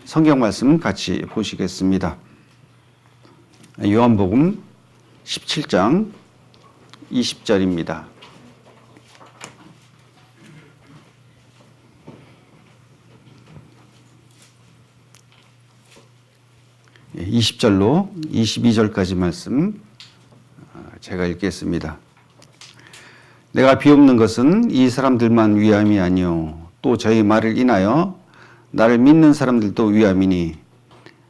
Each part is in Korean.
성경 말씀 같이 보시겠습니다. 요한복음 17장 20절입니다. 예, 20절로 22절까지 말씀 제가 읽겠습니다. 내가 비옵는 것은 이 사람들만 위함이 아니요 또 저희 말을 인하여 나를 믿는 사람들도 위함이니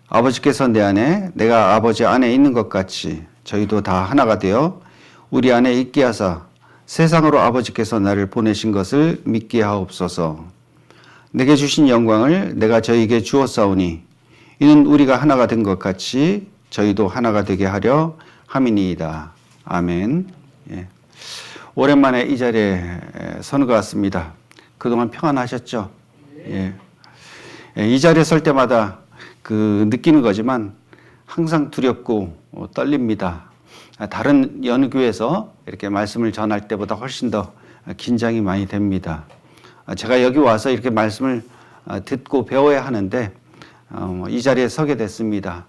아버지께서 내 안에 내가 아버지 안에 있는 것 같이 저희도 다 하나가 되어 우리 안에 있게 하사 세상으로 아버지께서 나를 보내신 것을 믿게 하옵소서. 내게 주신 영광을 내가 저희에게 주었사오니 이는 우리가 하나가 된 것 같이 저희도 하나가 되게 하려 함이니이다. 아멘. 예. 오랜만에 이 자리에 서는 것 같습니다. 그동안 평안하셨죠? 예. 이 자리에 설 때마다 느끼는 거지만 항상 두렵고 떨립니다. 다른 연교에서 이렇게 말씀을 전할 때보다 훨씬 더 긴장이 많이 됩니다. 제가 여기 와서 이렇게 말씀을 듣고 배워야 하는데 이 자리에 서게 됐습니다.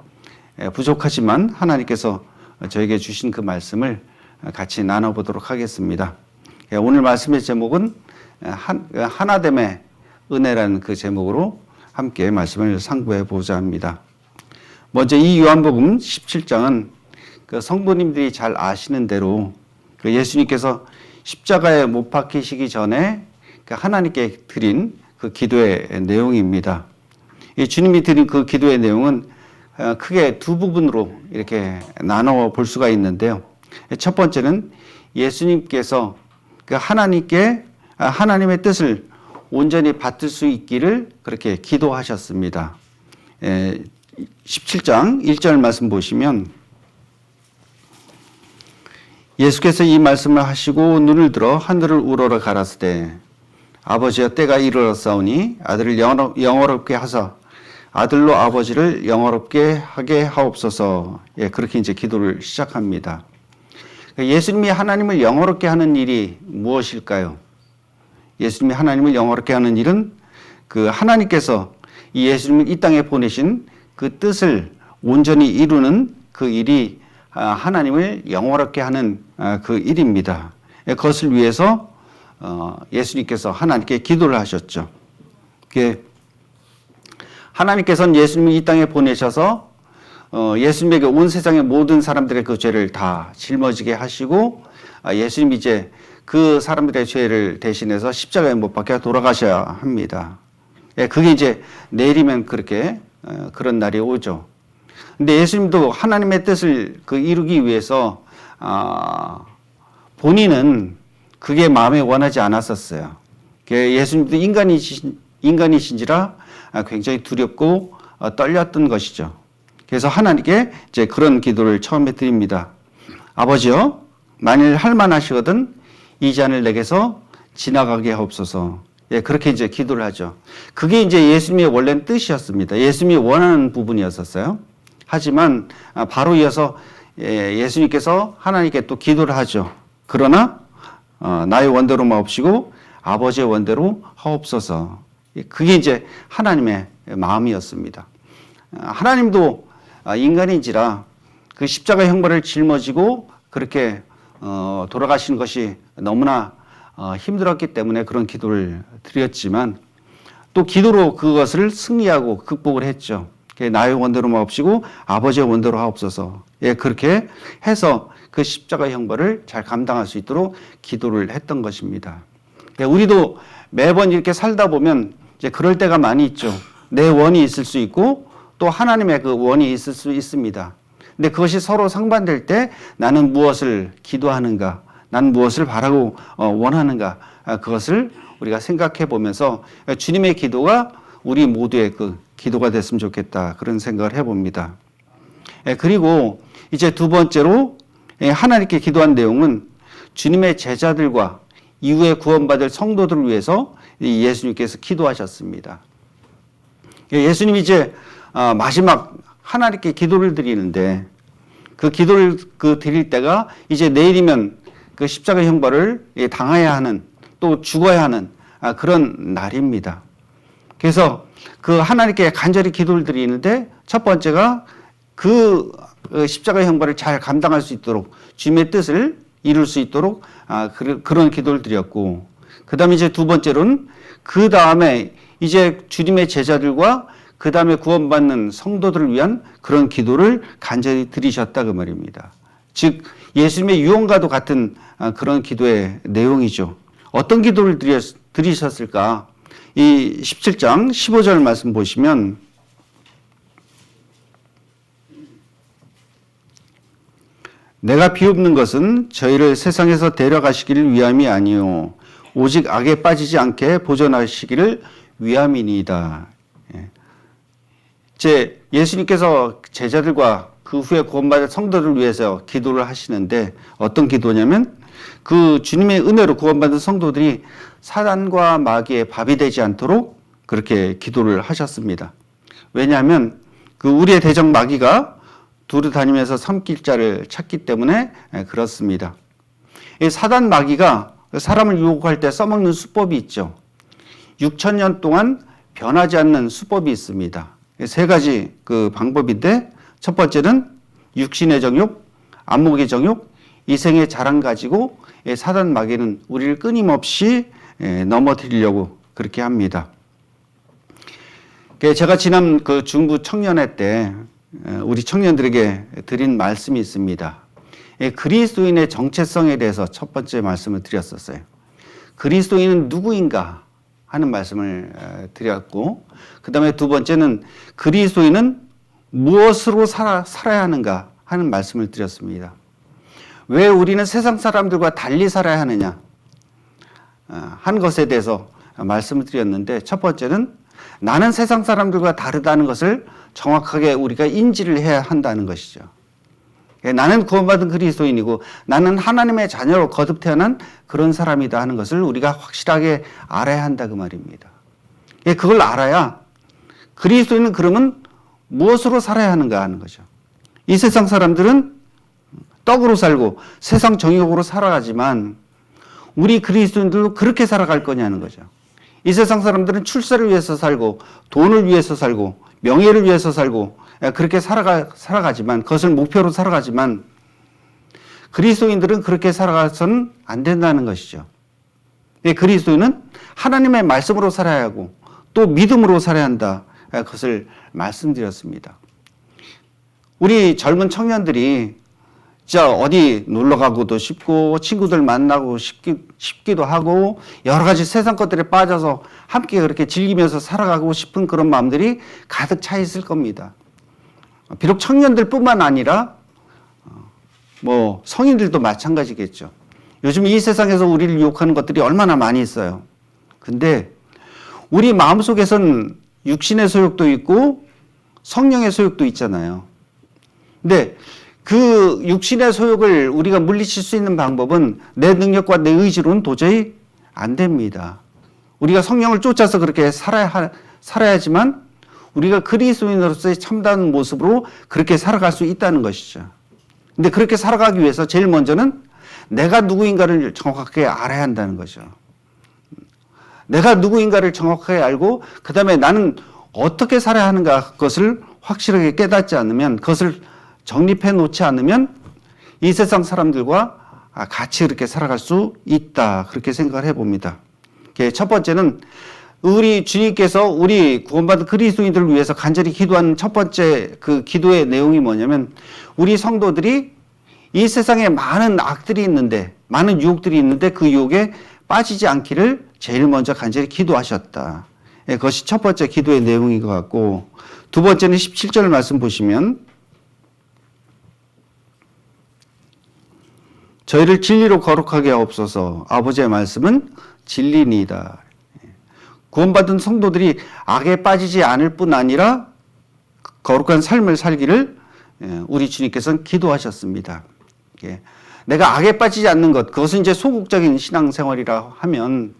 부족하지만 하나님께서 저에게 주신 그 말씀을 같이 나눠보도록 하겠습니다. 오늘 말씀의 제목은 하나됨의 은혜라는 그 제목으로 함께 말씀을 상고해 보자 합니다. 먼저 이 요한복음 17장은 성도님들이 잘 아시는 대로 예수님께서 십자가에 못 박히시기 전에 하나님께 드린 그 기도의 내용입니다. 주님이 드린 그 기도의 내용은 크게 두 부분으로 이렇게 나눠 볼 수가 있는데요. 첫 번째는 예수님께서 하나님의 뜻을 온전히 받들 수 있기를 그렇게 기도하셨습니다. 17장 1절 말씀 보시면 예수께서 이 말씀을 하시고 눈을 들어 하늘을 우러러 가라사대 아버지여 때가 이르렀사오니 아들을 영화롭게 하사 아들로 아버지를 영화롭게 하게 하옵소서. 그렇게 이제 기도를 시작합니다. 예수님이 하나님을 영화롭게 하는 일이 무엇일까요? 예수님이 하나님을 영화롭게 하는 일은 하나님께서 이 예수님을 이 땅에 보내신 그 뜻을 온전히 이루는 그 일이 하나님을 영화롭게 하는 그 일입니다. 그것을 위해서 예수님께서 하나님께 기도를 하셨죠. 하나님께서는 예수님을 이 땅에 보내셔서 예수님에게 온 세상의 모든 사람들의 그 죄를 다 짊어지게 하시고 예수님이 이제 그 사람들의 죄를 대신해서 십자가에 못 박혀 돌아가셔야 합니다. 그게 이제 내일이면 그런 날이 오죠. 근데 예수님도 하나님의 뜻을 이루기 위해서 본인은 그게 마음에 원하지 않았었어요. 예수님도 인간이신지라 굉장히 두렵고 떨렸던 것이죠. 그래서 하나님께 이제 그런 기도를 처음에 드립니다. 아버지여, 만일 할만하시거든 이 잔을 내게서 지나가게 하옵소서. 그렇게 이제 기도를 하죠. 그게 이제 예수님의 원래는 뜻이었습니다. 예수님이 원하는 부분이었었어요. 하지만 바로 이어서 예수님께서 하나님께 또 기도를 하죠. 그러나 나의 원대로 마옵시고 아버지의 원대로 하옵소서. 그게 이제 하나님의 마음이었습니다. 하나님도 인간인지라 그 십자가 형벌을 짊어지고 그렇게 돌아가시는 것이 너무나 힘들었기 때문에 그런 기도를 드렸지만 또 기도로 그것을 승리하고 극복을 했죠. 나의 원대로 마옵시고 아버지의 원대로 하옵소서. 그렇게 해서 그 십자가 형벌을 잘 감당할 수 있도록 기도를 했던 것입니다. 우리도 매번 이렇게 살다 보면 이제 그럴 때가 많이 있죠. 내 원이 있을 수 있고 또 하나님의 그 원이 있을 수 있습니다. 근데 그것이 서로 상반될 때 나는 무엇을 기도하는가, 나는 무엇을 바라고 원하는가, 그것을 우리가 생각해 보면서 주님의 기도가 우리 모두의 그 기도가 됐으면 좋겠다, 그런 생각을 해봅니다. 그리고 이제 두 번째로 하나님께 기도한 내용은 주님의 제자들과 이후에 구원받을 성도들을 위해서 예수님께서 기도하셨습니다. 예수님이 이제 마지막 하나님께 기도를 드리는데 그 기도를 드릴 때가 이제 내일이면 그 십자가 형벌을 당해야 하는 또 죽어야 하는 그런 날입니다. 그래서 그 하나님께 간절히 기도를 드리는데 첫 번째가 그 십자가 형벌을 잘 감당할 수 있도록 주님의 뜻을 이룰 수 있도록 그런 기도를 드렸고, 그 다음에 이제 두 번째로는 그 다음에 이제 주님의 제자들과 그 다음에 구원받는 성도들을 위한 그런 기도를 간절히 드리셨다 그 말입니다. 즉 예수님의 유언과도 같은 그런 기도의 내용이죠. 어떤 기도를 드리셨을까? 이 17장 15절 말씀 보시면 내가 비옵는 것은 저희를 세상에서 데려가시기를 위함이 아니요 오직 악에 빠지지 않게 보존하시기를 위함이니이다. 이제 예수님께서 제자들과 그 후에 구원받을 성도를 위해서 기도를 하시는데 어떤 기도냐면 그 주님의 은혜로 구원받은 성도들이 사단과 마귀의 밥이 되지 않도록 그렇게 기도를 하셨습니다. 왜냐하면 그 우리의 대적 마귀가 두루 다니면서 섬길 자를 찾기 때문에 그렇습니다. 이 사단 마귀가 사람을 유혹할 때 써먹는 수법이 있죠. 6,000년 동안 변하지 않는 수법이 있습니다. 세 가지 그 방법인데 첫 번째는 육신의 정욕, 안목의 정욕, 이생의 자랑 가지고 사단 마귀는 우리를 끊임없이 넘어뜨리려고 그렇게 합니다. 제가 지난 그 중부 청년회 때 우리 청년들에게 드린 말씀이 있습니다. 그리스도인의 정체성에 대해서 첫 번째 말씀을 드렸었어요. 그리스도인은 누구인가 하는 말씀을 드렸고, 그 다음에 두 번째는 그리스도인은 무엇으로 살아야 하는가 하는 말씀을 드렸습니다. 왜 우리는 세상 사람들과 달리 살아야 하느냐 하는 것에 대해서 말씀을 드렸는데, 첫 번째는 나는 세상 사람들과 다르다는 것을 정확하게 우리가 인지를 해야 한다는 것이죠. 나는 구원받은 그리스도인이고 나는 하나님의 자녀로 거듭 태어난 그런 사람이다 하는 것을 우리가 확실하게 알아야 한다 그 말입니다. 그걸 알아야 그리스도인은 그러면 무엇으로 살아야 하는가 하는 거죠. 이 세상 사람들은 떡으로 살고 세상 정욕으로 살아가지만 우리 그리스도인들도 그렇게 살아갈 거냐는 거죠. 이 세상 사람들은 출세를 위해서 살고 돈을 위해서 살고 명예를 위해서 살고 그렇게 살아가지만 그것을 목표로 살아가지만 그리스도인들은 그렇게 살아가서는 안 된다는 것이죠. 그리스도인은 하나님의 말씀으로 살아야 하고 또 믿음으로 살아야 한다. 그것을 말씀드렸습니다. 우리 젊은 청년들이 진짜 어디 놀러 가고도 싶고 친구들 만나고 싶기도 하고 여러 가지 세상 것들에 빠져서 함께 그렇게 즐기면서 살아가고 싶은 그런 마음들이 가득 차 있을 겁니다. 비록 청년들뿐만 아니라 뭐 성인들도 마찬가지겠죠. 요즘 이 세상에서 우리를 유혹하는 것들이 얼마나 많이 있어요. 근데 우리 마음속에선 육신의 소욕도 있고 성령의 소욕도 있잖아요. 근데 그 육신의 소욕을 우리가 물리칠 수 있는 방법은 내 능력과 내 의지로는 도저히 안 됩니다. 우리가 성령을 쫓아서 그렇게 살아야지만 우리가 그리스도인으로서의 참다운 모습으로 그렇게 살아갈 수 있다는 것이죠. 근데 그렇게 살아가기 위해서 제일 먼저는 내가 누구인가를 정확하게 알아야 한다는 거죠. 내가 누구인가를 정확하게 알고 그 다음에 나는 어떻게 살아야 하는가 그것을 확실하게 깨닫지 않으면, 그것을 정립해 놓지 않으면 이 세상 사람들과 같이 그렇게 살아갈 수 있다, 그렇게 생각을 해봅니다. 첫 번째는 우리 주님께서 우리 구원받은 그리스도인들을 위해서 간절히 기도하는 첫 번째 그 기도의 내용이 뭐냐면, 우리 성도들이 이 세상에 많은 악들이 있는데, 많은 유혹들이 있는데 그 유혹에 빠지지 않기를 제일 먼저 간절히 기도하셨다. 그것이 첫 번째 기도의 내용인 것 같고, 두 번째는 17절 말씀 보시면 저희를 진리로 거룩하게 하옵소서. 아버지의 말씀은 진리니이다. 구원받은 성도들이 악에 빠지지 않을 뿐 아니라 거룩한 삶을 살기를 우리 주님께서는 기도하셨습니다. 내가 악에 빠지지 않는 것, 그것은 이제 소극적인 신앙생활이라 하면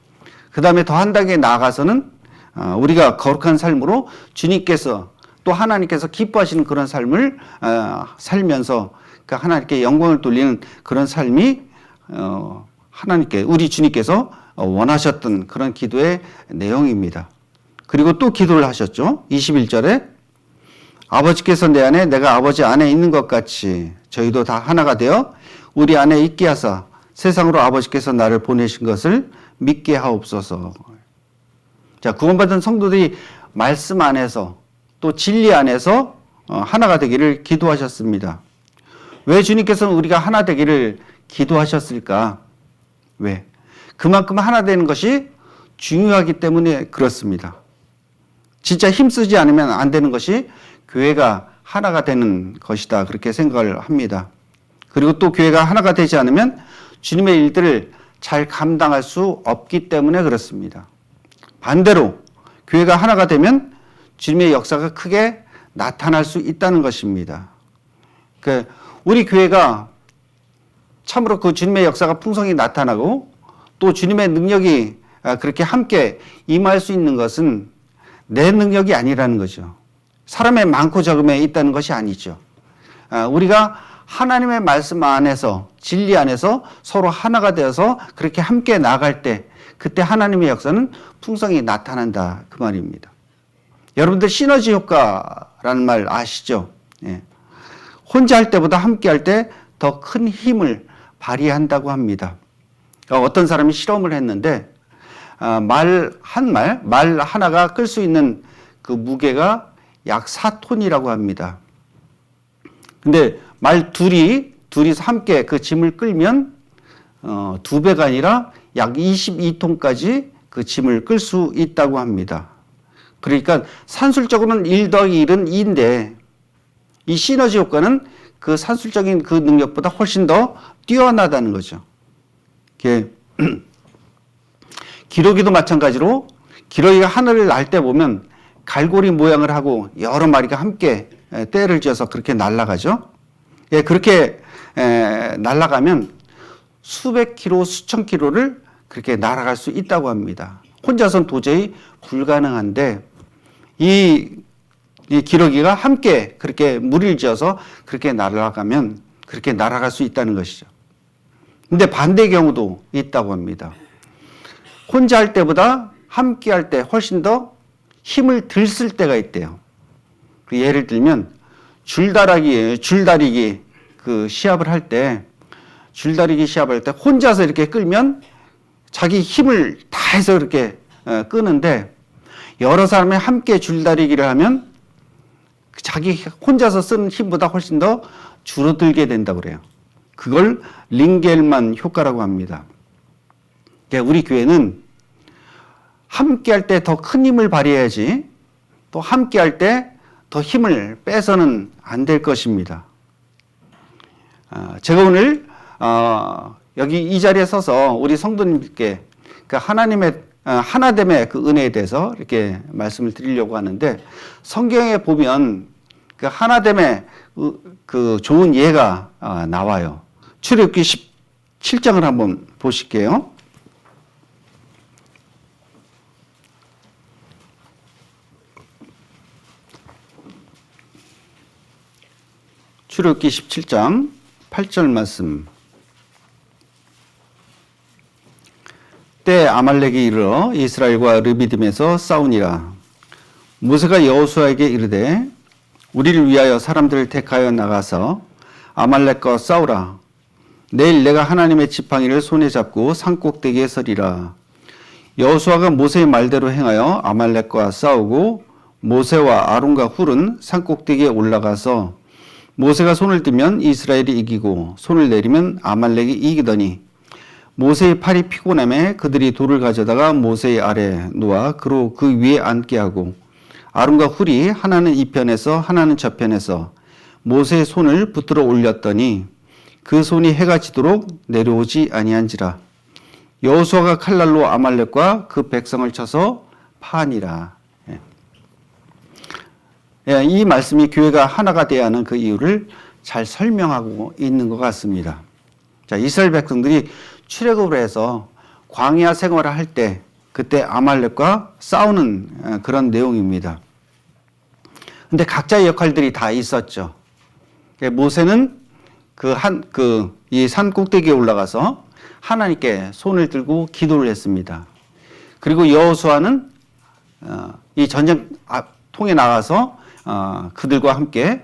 그 다음에 더 한 단계 나아가서는 우리가 거룩한 삶으로 주님께서 또 하나님께서 기뻐하시는 그런 삶을 살면서 하나님께 영광을 돌리는 그런 삶이 하나님께, 우리 주님께서 원하셨던 그런 기도의 내용입니다. 그리고 또 기도를 하셨죠. 21절에 아버지께서 내 안에 내가 아버지 안에 있는 것 같이 저희도 다 하나가 되어 우리 안에 있게 하사 세상으로 아버지께서 나를 보내신 것을 믿게 하옵소서. 자, 구원받은 성도들이 말씀 안에서 또 진리 안에서 하나가 되기를 기도하셨습니다. 왜 주님께서는 우리가 하나 되기를 기도하셨을까? 왜? 그만큼 하나 되는 것이 중요하기 때문에 그렇습니다. 진짜 힘쓰지 않으면 안 되는 것이 교회가 하나가 되는 것이다. 그렇게 생각을 합니다. 그리고 또 교회가 하나가 되지 않으면 주님의 일들을 잘 감당할 수 없기 때문에 그렇습니다. 반대로 교회가 하나가 되면 주님의 역사가 크게 나타날 수 있다는 것입니다. 우리 교회가 참으로 그 주님의 역사가 풍성히 나타나고 또 주님의 능력이 그렇게 함께 임할 수 있는 것은 내 능력이 아니라는 거죠. 사람의 많고 적음에 있다는 것이 아니죠. 우리가 하나님의 말씀 안에서 진리 안에서 서로 하나가 되어서 그렇게 함께 나갈 때 그때 하나님의 역사는 풍성히 나타난다 그 말입니다. 여러분들 시너지 효과라는 말 아시죠? 예. 혼자 할 때보다 함께 할 때 더 큰 힘을 발휘한다고 합니다. 어떤 사람이 실험을 했는데 말 하나가 끌 수 있는 그 무게가 약 4톤이라고 합니다. 근데 말 둘이서 함께 그 짐을 끌면 2배가 아니라 약 22톤까지 그 짐을 끌 수 있다고 합니다. 그러니까 산술적으로는 1 더하기 1은 2인데 이 시너지 효과는 그 산술적인 그 능력보다 훨씬 더 뛰어나다는 거죠. 기러기도 마찬가지로 기러기가 하늘을 날 때 보면 갈고리 모양을 하고 여러 마리가 함께 떼를 지어서 그렇게 날아가죠. 예, 그렇게 날아가면 수백 킬로, 수천 킬로를 그렇게 날아갈 수 있다고 합니다. 혼자서는 도저히 불가능한데 이 기러기가 함께 그렇게 무리를 지어서 그렇게 날아가면 그렇게 날아갈 수 있다는 것이죠. 근데 반대의 경우도 있다고 합니다. 혼자 할 때보다 함께 할 때 훨씬 더 힘을 들 쓸 때가 있대요. 예를 들면 줄다리기 그 시합을 할 때 줄다리기 시합할 때 혼자서 이렇게 끌면 자기 힘을 다해서 이렇게 끄는데 여러 사람이 함께 줄다리기를 하면 자기 혼자서 쓰는 힘보다 훨씬 더 줄어들게 된다고 그래요. 그걸 링겔만 효과라고 합니다. 그러니까 우리 교회는 함께 할 때 더 큰 힘을 발휘해야지 또 함께 할 때 더 힘을 빼서는 안 될 것입니다. 제가 오늘 여기 이 자리에 서서 우리 성도님께 하나님의 하나됨의 그 은혜에 대해서 이렇게 말씀을 드리려고 하는데 성경에 보면 그 하나됨의 그 좋은 예가 나와요. 출애굽기 17장을 한번 보실게요. 출애굽기 17장 8절 말씀. 때 아말렉이 이르러 이스라엘과 르비딤에서 싸우니라. 모세가 여호수아에게 이르되 우리를 위하여 사람들을 택하여 나가서 아말렉과 싸우라. 내일 내가 하나님의 지팡이를 손에 잡고 산꼭대기에 서리라. 여호수아가 모세의 말대로 행하여 아말렉과 싸우고 모세와 아론과 훌은 산꼭대기에 올라가서 모세가 손을 들면 이스라엘이 이기고 손을 내리면 아말렉이 이기더니 모세의 팔이 피곤함에 그들이 돌을 가져다가 모세의 아래 놓아 그로 그 위에 앉게 하고 아론과 훌이 하나는 이 편에서 하나는 저 편에서 모세의 손을 붙들어 올렸더니 그 손이 해가 지도록 내려오지 아니한지라. 여호수아가 칼날로 아말렉과 그 백성을 쳐서 파하니라. 이 말씀이 교회가 하나가 되어야 하는 그 이유를 잘 설명하고 있는 것 같습니다. 자, 이스라엘 백성들이 출애굽을 해서 광야 생활을 할 때 그때 아말렉과 싸우는 그런 내용입니다. 근데 각자의 역할들이 다 있었죠. 모세는 이 산 꼭대기에 올라가서 하나님께 손을 들고 기도를 했습니다. 그리고 여호수아는 이 전쟁 통에 나가서 그들과 함께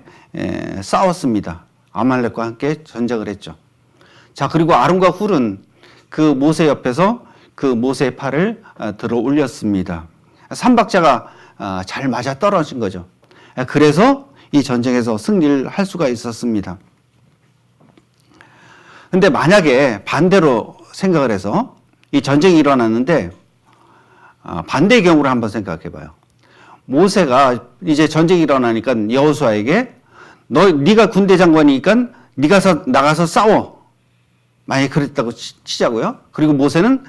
싸웠습니다. 아말렉과 함께 전쟁을 했죠. 자, 그리고 아론과 훌은 그 모세 옆에서 그 모세의 팔을 들어 올렸습니다. 삼박자가 잘 맞아 떨어진 거죠. 그래서 이 전쟁에서 승리를 할 수가 있었습니다. 근데 만약에 반대로 생각을 해서 이 전쟁이 일어났는데 반대의 경우를 한번 생각해 봐요. 모세가 이제 전쟁이 일어나니까 여호수아에게 네가 군대 장관이니까 네가 나가서 싸워. 만약에 그랬다고 치자고요. 그리고 모세는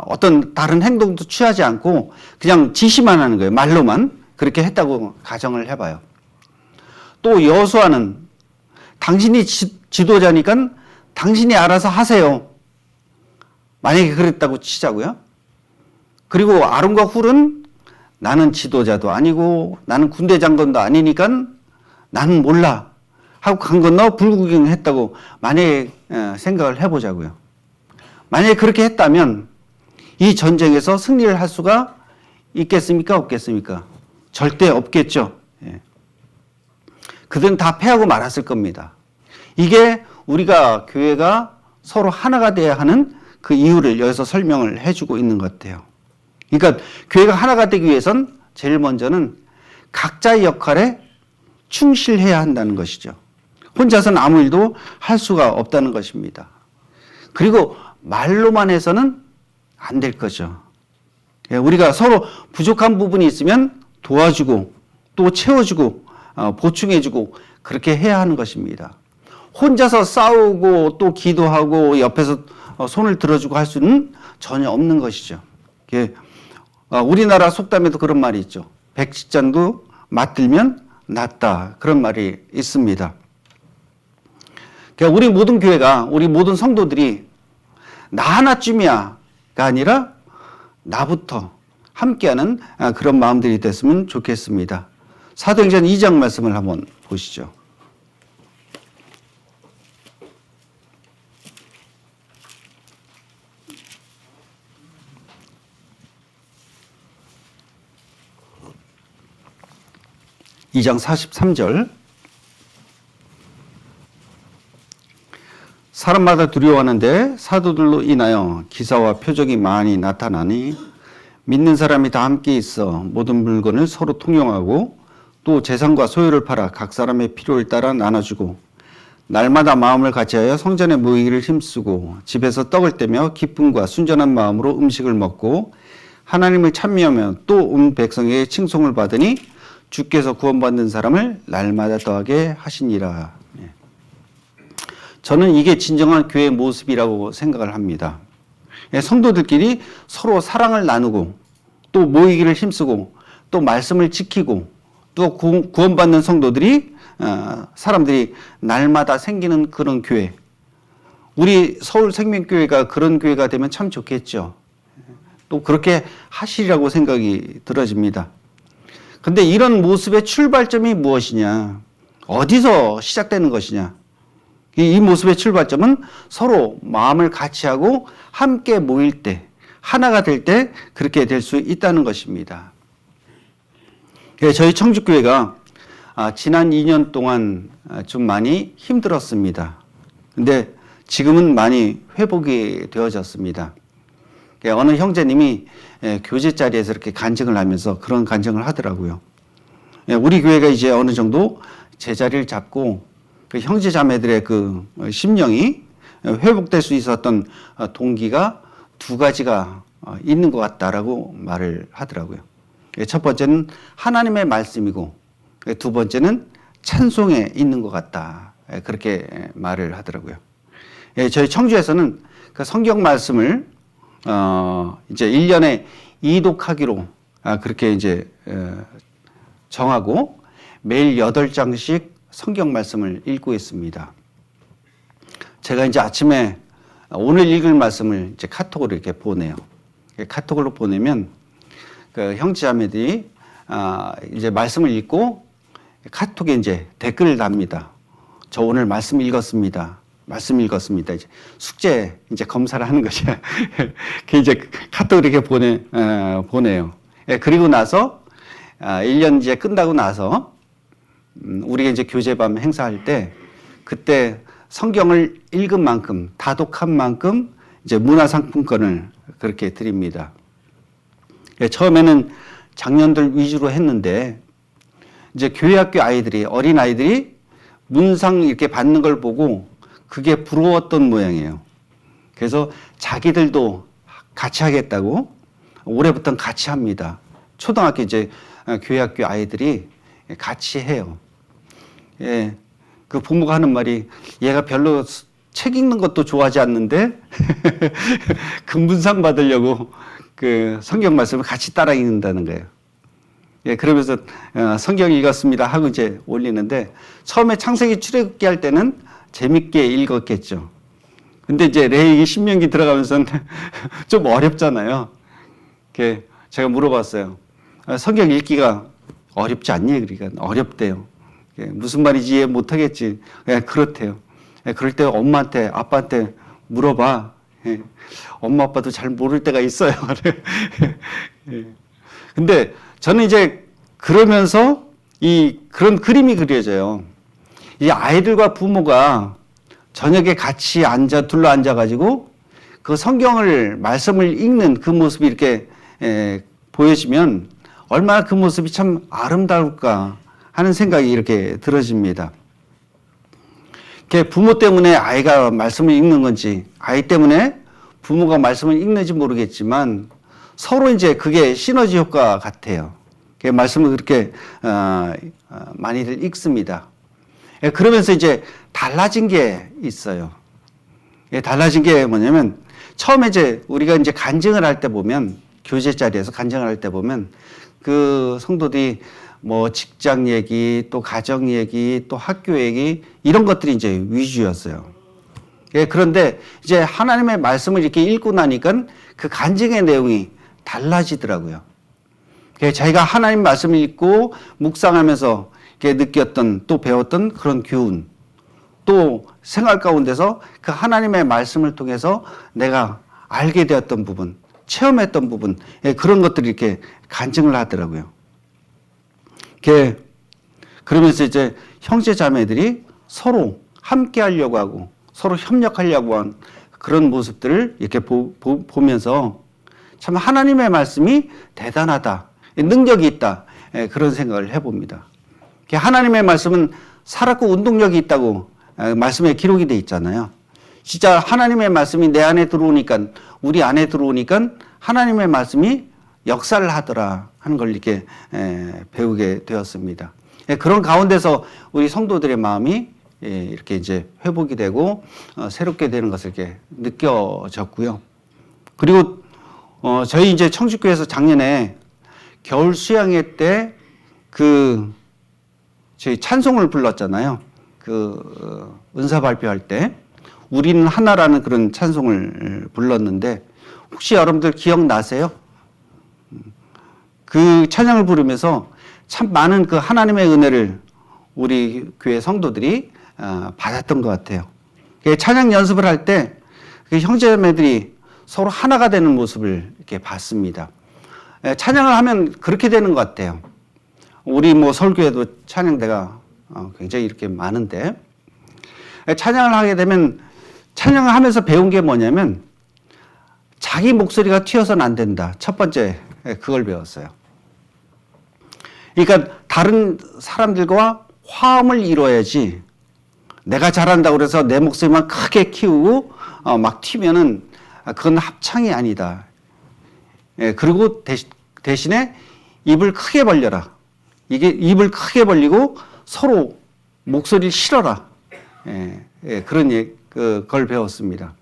어떤 다른 행동도 취하지 않고 그냥 지시만 하는 거예요. 말로만 그렇게 했다고 가정을 해봐요. 또 여호수아는 당신이 지도자니까 당신이 알아서 하세요. 만약에 그랬다고 치자고요. 그리고 아론과 훌은 나는 지도자도 아니고 나는 군대 장관도 아니니까 나는 몰라 하고 강 건너 불구경했다고 만약에 생각을 해보자고요. 만약에 그렇게 했다면 이 전쟁에서 승리를 할 수가 있겠습니까? 없겠습니까? 절대 없겠죠. 그들은 다 패하고 말았을 겁니다. 이게 우리가 교회가 서로 하나가 돼야 하는 그 이유를 여기서 설명을 해주고 있는 것 같아요. 그러니까 교회가 하나가 되기 위해선 제일 먼저는 각자의 역할에 충실해야 한다는 것이죠. 혼자서는 아무 일도 할 수가 없다는 것입니다. 그리고 말로만 해서는 안 될 거죠. 우리가 서로 부족한 부분이 있으면 도와주고 또 채워주고 보충해주고 그렇게 해야 하는 것입니다. 혼자서 싸우고 또 기도하고 옆에서 손을 들어주고 할 수는 전혀 없는 것이죠. 우리나라 속담에도 그런 말이 있죠. 백지장도 맞들면 낫다. 그런 말이 있습니다. 우리 모든 교회가, 우리 모든 성도들이 나 하나쯤이야가 아니라 나부터 함께하는 그런 마음들이 됐으면 좋겠습니다. 사도행전 2장 말씀을 한번 보시죠. (2장 43절) 사람마다 두려워하는데 사도들로 인하여 기사와 표적이 많이 나타나니 믿는 사람이 다 함께 있어 모든 물건을 서로 통용하고 또 재산과 소유를 팔아 각 사람의 필요를 따라 나눠주고 날마다 마음을 같이하여 성전에 모이기를 힘쓰고 집에서 떡을 떼며 기쁨과 순전한 마음으로 음식을 먹고 하나님을 찬미하며 또 온 백성에게 칭송을 받으니 주께서 구원받는 사람을 날마다 더하게 하시니라. 저는 이게 진정한 교회의 모습이라고 생각을 합니다. 성도들끼리 서로 사랑을 나누고 또 모이기를 힘쓰고 또 말씀을 지키고 또 구원받는 성도들이 사람들이 날마다 생기는 그런 교회. 우리 서울생명교회가 그런 교회가 되면 참 좋겠죠. 또 그렇게 하시리라고 생각이 들어집니다. 근데 이런 모습의 출발점이 무엇이냐? 어디서 시작되는 것이냐? 이 모습의 출발점은 서로 마음을 같이 하고 함께 모일 때, 하나가 될 때 그렇게 될 수 있다는 것입니다. 저희 청주교회가 지난 2년 동안 좀 많이 힘들었습니다. 근데 지금은 많이 회복이 되어졌습니다. 어느 형제님이 교제 자리에서 이렇게 간증을 하면서 그런 간증을 하더라고요. 우리 교회가 이제 어느 정도 제자리를 잡고 그 형제 자매들의 그 심령이 회복될 수 있었던 동기가 두 가지가 있는 것 같다라고 말을 하더라고요. 첫 번째는 하나님의 말씀이고 두 번째는 찬송에 있는 것 같다. 그렇게 말을 하더라고요. 저희 청주에서는 그 성경 말씀을 이제 1년에 2독하기로 그렇게 이제 정하고 매일 8장씩 성경 말씀을 읽고 있습니다. 제가 이제 아침에 오늘 읽을 말씀을 이제 카톡으로 이렇게 보내요. 카톡으로 보내면 그 형제자매들이 이제 말씀을 읽고 카톡에 이제 댓글을 답니다. 저 오늘 말씀 읽었습니다. 말씀 읽었습니다. 이제 숙제 이제 검사를 하는 것이야. 그 이제 카톡을 이렇게 보내요. 예, 그리고 나서 1년 이제 끝나고 나서 우리가 이제 교제밤 행사할 때 그때 성경을 읽은 만큼 다독한 만큼 이제 문화상품권을 그렇게 드립니다. 예, 처음에는 장년들 위주로 했는데 이제 교회학교 아이들이 어린 아이들이 문상 이렇게 받는 걸 보고 그게 부러웠던 모양이에요. 그래서 자기들도 같이 하겠다고 올해부터는 같이 합니다. 초등학교 이제 교회학교 아이들이 같이 해요. 예, 그 부모가 하는 말이 얘가 별로 책 읽는 것도 좋아하지 않는데 그 문상 받으려고 그 성경 말씀을 같이 따라 읽는다는 거예요. 예, 그러면서 성경 읽었습니다 하고 이제 올리는데 처음에 창세기 출애굽기 할 때는 재밌게 읽었겠죠. 근데 이제 레위기 신명기 들어가면서는 좀 어렵잖아요. 제가 물어봤어요. 성경 읽기가 어렵지 않니? 그러니까 어렵대요. 무슨 말인지 이해 못하겠지. 그렇대요. 그럴 때 엄마한테 아빠한테 물어봐. 엄마 아빠도 잘 모를 때가 있어요. 근데 저는 이제 그러면서 그런 그림이 그려져요. 이 아이들과 부모가 저녁에 같이 둘러 앉아가지고 그 성경을 말씀을 읽는 그 모습이 이렇게 보여지면 얼마나 그 모습이 참 아름다울까 하는 생각이 이렇게 들어집니다. 부모 때문에 아이가 말씀을 읽는 건지 아이 때문에 부모가 말씀을 읽는지 모르겠지만 서로 이제 그게 시너지 효과 같아요. 말씀을 그렇게 많이들 읽습니다. 그러면서 이제 달라진 게 있어요. 달라진 게 뭐냐면 처음에 이제 우리가 이제 간증을 할 때 보면 교제 자리에서 간증을 할 때 보면 그 성도들이 뭐 직장 얘기 또 가정 얘기 또 학교 얘기 이런 것들이 이제 위주였어요. 그런데 이제 하나님의 말씀을 이렇게 읽고 나니까 그 간증의 내용이 달라지더라고요. 자기가 하나님 말씀을 읽고 묵상하면서 느꼈던 또 배웠던 그런 교훈 또 생활 가운데서 그 하나님의 말씀을 통해서 내가 알게 되었던 부분 체험했던 부분 그런 것들이 이렇게 간증을 하더라고요. 그러면서 이제 형제 자매들이 서로 함께 하려고 하고 서로 협력하려고 한 그런 모습들을 이렇게 보면서 참 하나님의 말씀이 대단하다 능력이 있다 그런 생각을 해봅니다. 하나님의 말씀은 살았고 운동력이 있다고 말씀에 기록이 돼 있잖아요. 진짜 하나님의 말씀이 내 안에 들어오니까 우리 안에 들어오니까 하나님의 말씀이 역사를 하더라 하는 걸 이렇게 배우게 되었습니다. 그런 가운데서 우리 성도들의 마음이 이렇게 이제 회복이 되고 새롭게 되는 것을 이렇게 느껴졌고요. 그리고 저희 이제 청주교회에서 작년에 겨울 수양회 때 저희 찬송을 불렀잖아요. 은사 발표할 때 우리는 하나라는 그런 찬송을 불렀는데 혹시 여러분들 기억나세요? 그 찬양을 부르면서 참 많은 그 하나님의 은혜를 우리 교회 성도들이 받았던 것 같아요. 찬양 연습을 할 때 형제자매들이 서로 하나가 되는 모습을 이렇게 봤습니다. 찬양을 하면 그렇게 되는 것 같아요. 우리 뭐 설교에도 찬양대가 굉장히 이렇게 많은데 찬양을 하게 되면 찬양을 하면서 배운 게 뭐냐면 자기 목소리가 튀어서는 안 된다. 첫 번째 그걸 배웠어요. 그러니까 다른 사람들과 화음을 이뤄야지 내가 잘한다고 그래서 내 목소리만 크게 키우고 막 튀면은 그건 합창이 아니다. 그리고 대신에 입을 크게 벌려라. 이게 입을 크게 벌리고 서로 목소리를 실어라. 그런 걸 배웠습니다.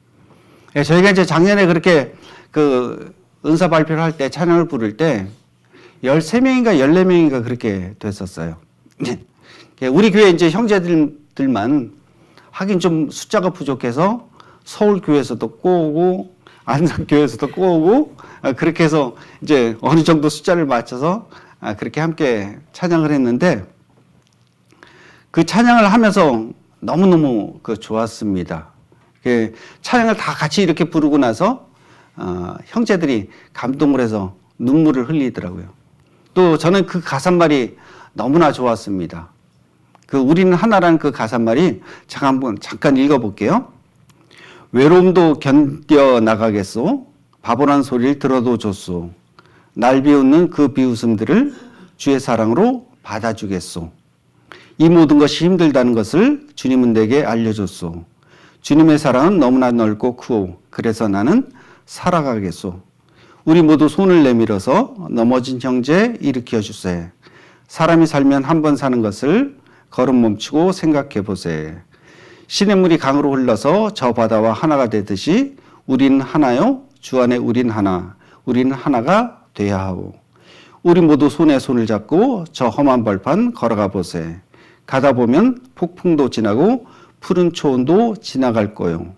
저희가 이제 작년에 그렇게 은사 발표를 할 때 찬양을 부를 때 13명인가 14명인가 그렇게 됐었어요. 우리 교회 이제 형제들만 하긴 좀 숫자가 부족해서 서울교회에서도 꼬우고 안산교회에서도 꼬우고 그렇게 해서 이제 어느 정도 숫자를 맞춰서 그렇게 함께 찬양을 했는데 그 찬양을 하면서 너무너무 좋았습니다. 찬양을 다 같이 이렇게 부르고 나서 형제들이 감동을 해서 눈물을 흘리더라고요. 또 저는 그 가사말이 너무나 좋았습니다. 그 우리는 하나라는 그 가사말이 잠깐 읽어볼게요. 외로움도 견뎌 나가겠소. 바보란 소리를 들어도 좋소. 날 비웃는 그 비웃음들을 주의 사랑으로 받아주겠소. 이 모든 것이 힘들다는 것을 주님은 내게 알려줬소. 주님의 사랑은 너무나 넓고 크고 그래서 나는 살아가겠소. 우리 모두 손을 내밀어서 넘어진 형제 일으켜 주세. 사람이 살면 한 번 사는 것을 걸음 멈추고 생각해 보세. 시냇물이 강으로 흘러서 저 바다와 하나가 되듯이 우리는 하나요. 주 안에 우린 하나. 우리는 하나가 돼야 하오. 우리 모두 손에 손을 잡고 저 험한 벌판 걸어가 보세. 가다 보면 폭풍도 지나고 푸른 초원도 지나갈 거요.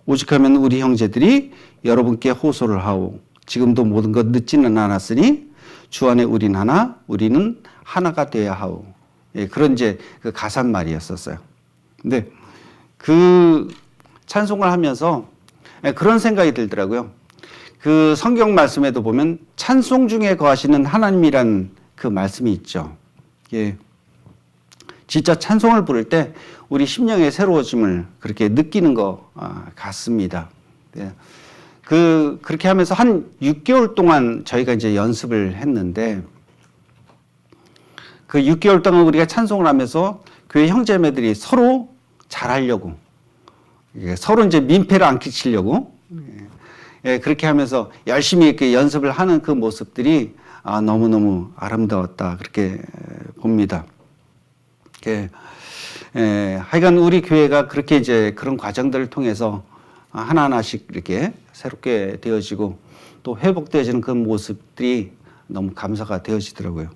오직하면 우리 형제들이 여러분께 호소를 하오. 지금도 모든 것 늦지는 않았으니 주 안에 우린 하나, 우리는 하나가 돼야 하오. 예, 그런 이제 그 가사말이었었어요. 근데 그 찬송을 하면서 그런 생각이 들더라고요. 그 성경 말씀에도 보면 찬송 중에 거하시는 하나님이란 그 말씀이 있죠. 예. 진짜 찬송을 부를 때 우리 심령의 새로워짐을 그렇게 느끼는 것 같습니다. 예. 그렇게 하면서 한 6개월 동안 저희가 이제 연습을 했는데 그 6개월 동안 우리가 찬송을 하면서 교회 형제매들이 서로 잘하려고 서로 이제 민폐를 안 끼치려고 예, 그렇게 하면서 열심히 이렇게 연습을 하는 그 모습들이 너무너무 아름다웠다 그렇게 봅니다. 하여간 우리 교회가 그렇게 이제 그런 과정들을 통해서 하나하나씩 이렇게 새롭게 되어지고 또 회복되어지는 그 모습들이 너무 감사가 되어지더라고요.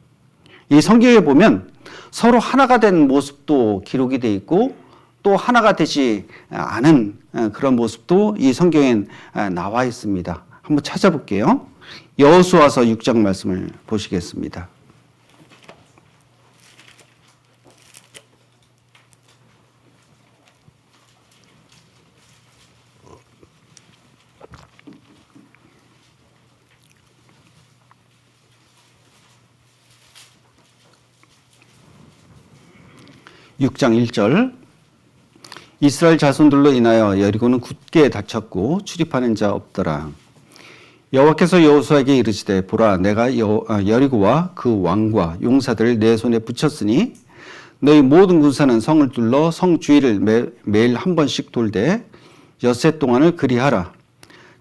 이 성경에 보면 서로 하나가 된 모습도 기록이 되어 있고 또 하나가 되지 않은 그런 모습도 이 성경엔 나와 있습니다. 한번 찾아볼게요. 여호수아서 6장 말씀을 보시겠습니다. (6장 1절) 이스라엘 자손들로 인하여 여리고는 굳게 닫혔고 출입하는 자 없더라. 여호와께서 여호수아에게 이르시되 보라 내가 여리고와 그 왕과 용사들을 내 손에 붙였으니 너희 모든 군사는 성을 둘러 성 주위를 매일 한 번씩 돌되 엿새 동안을 그리하라.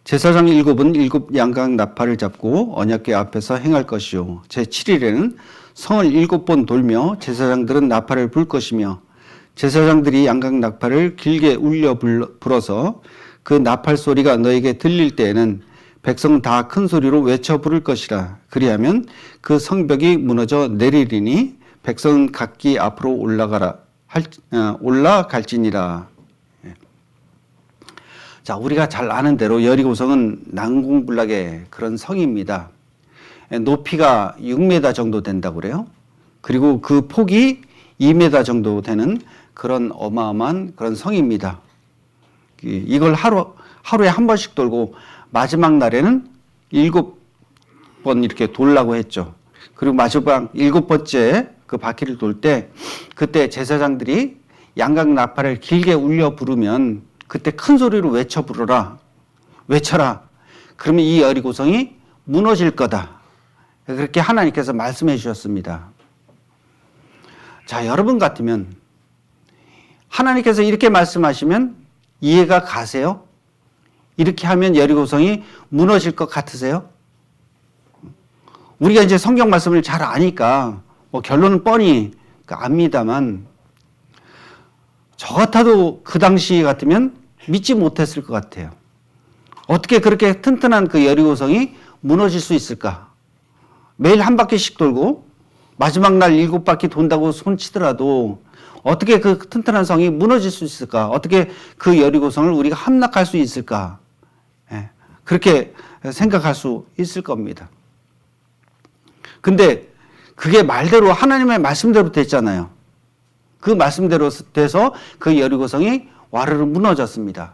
제사장 7은 7 양각 나팔을 잡고 언약궤 앞에서 행할 것이요 제7일에는 성을 7번 돌며 제사장들은 나팔을 불 것이며 제사장들이 양각 나팔을 길게 울려 불어서 그 나팔 소리가 너에게 들릴 때에는 백성은 다 큰 소리로 외쳐 부를 것이라. 그리하면 그 성벽이 무너져 내리리니 백성은 각기 앞으로 올라갈지니라. 자, 우리가 잘 아는 대로 여리고성은 난공불락의 그런 성입니다. 높이가 6m 정도 된다고 그래요. 그리고 그 폭이 2m 정도 되는 그런 어마어마한 그런 성입니다. 이걸 하루에 한 번씩 돌고 마지막 날에는 7번 이렇게 돌라고 했죠. 그리고 마지막 7번째 그 바퀴를 돌 때 그때 제사장들이 양각 나팔을 길게 울려 부르면 그때 큰 소리로 외쳐 부르라. 외쳐라. 그러면 이 여리고성이 무너질 거다. 그렇게 하나님께서 말씀해 주셨습니다. 자, 여러분 같으면 하나님께서 이렇게 말씀하시면 이해가 가세요? 이렇게 하면 여리고성이 무너질 것 같으세요? 우리가 이제 성경 말씀을 잘 아니까 뭐 결론은 뻔히 압니다만 저 같아도 그 당시 같으면 믿지 못했을 것 같아요. 어떻게 그렇게 튼튼한 그 여리고성이 무너질 수 있을까? 매일 한 바퀴씩 돌고 마지막 날 7바퀴 돈다고 손치더라도 어떻게 그 튼튼한 성이 무너질 수 있을까? 어떻게 그 여리고성을 우리가 함락할 수 있을까? 그렇게 생각할 수 있을 겁니다. 근데 그게 말대로 하나님의 말씀대로 됐잖아요. 그 말씀대로 돼서 그 여리고성이 와르르 무너졌습니다.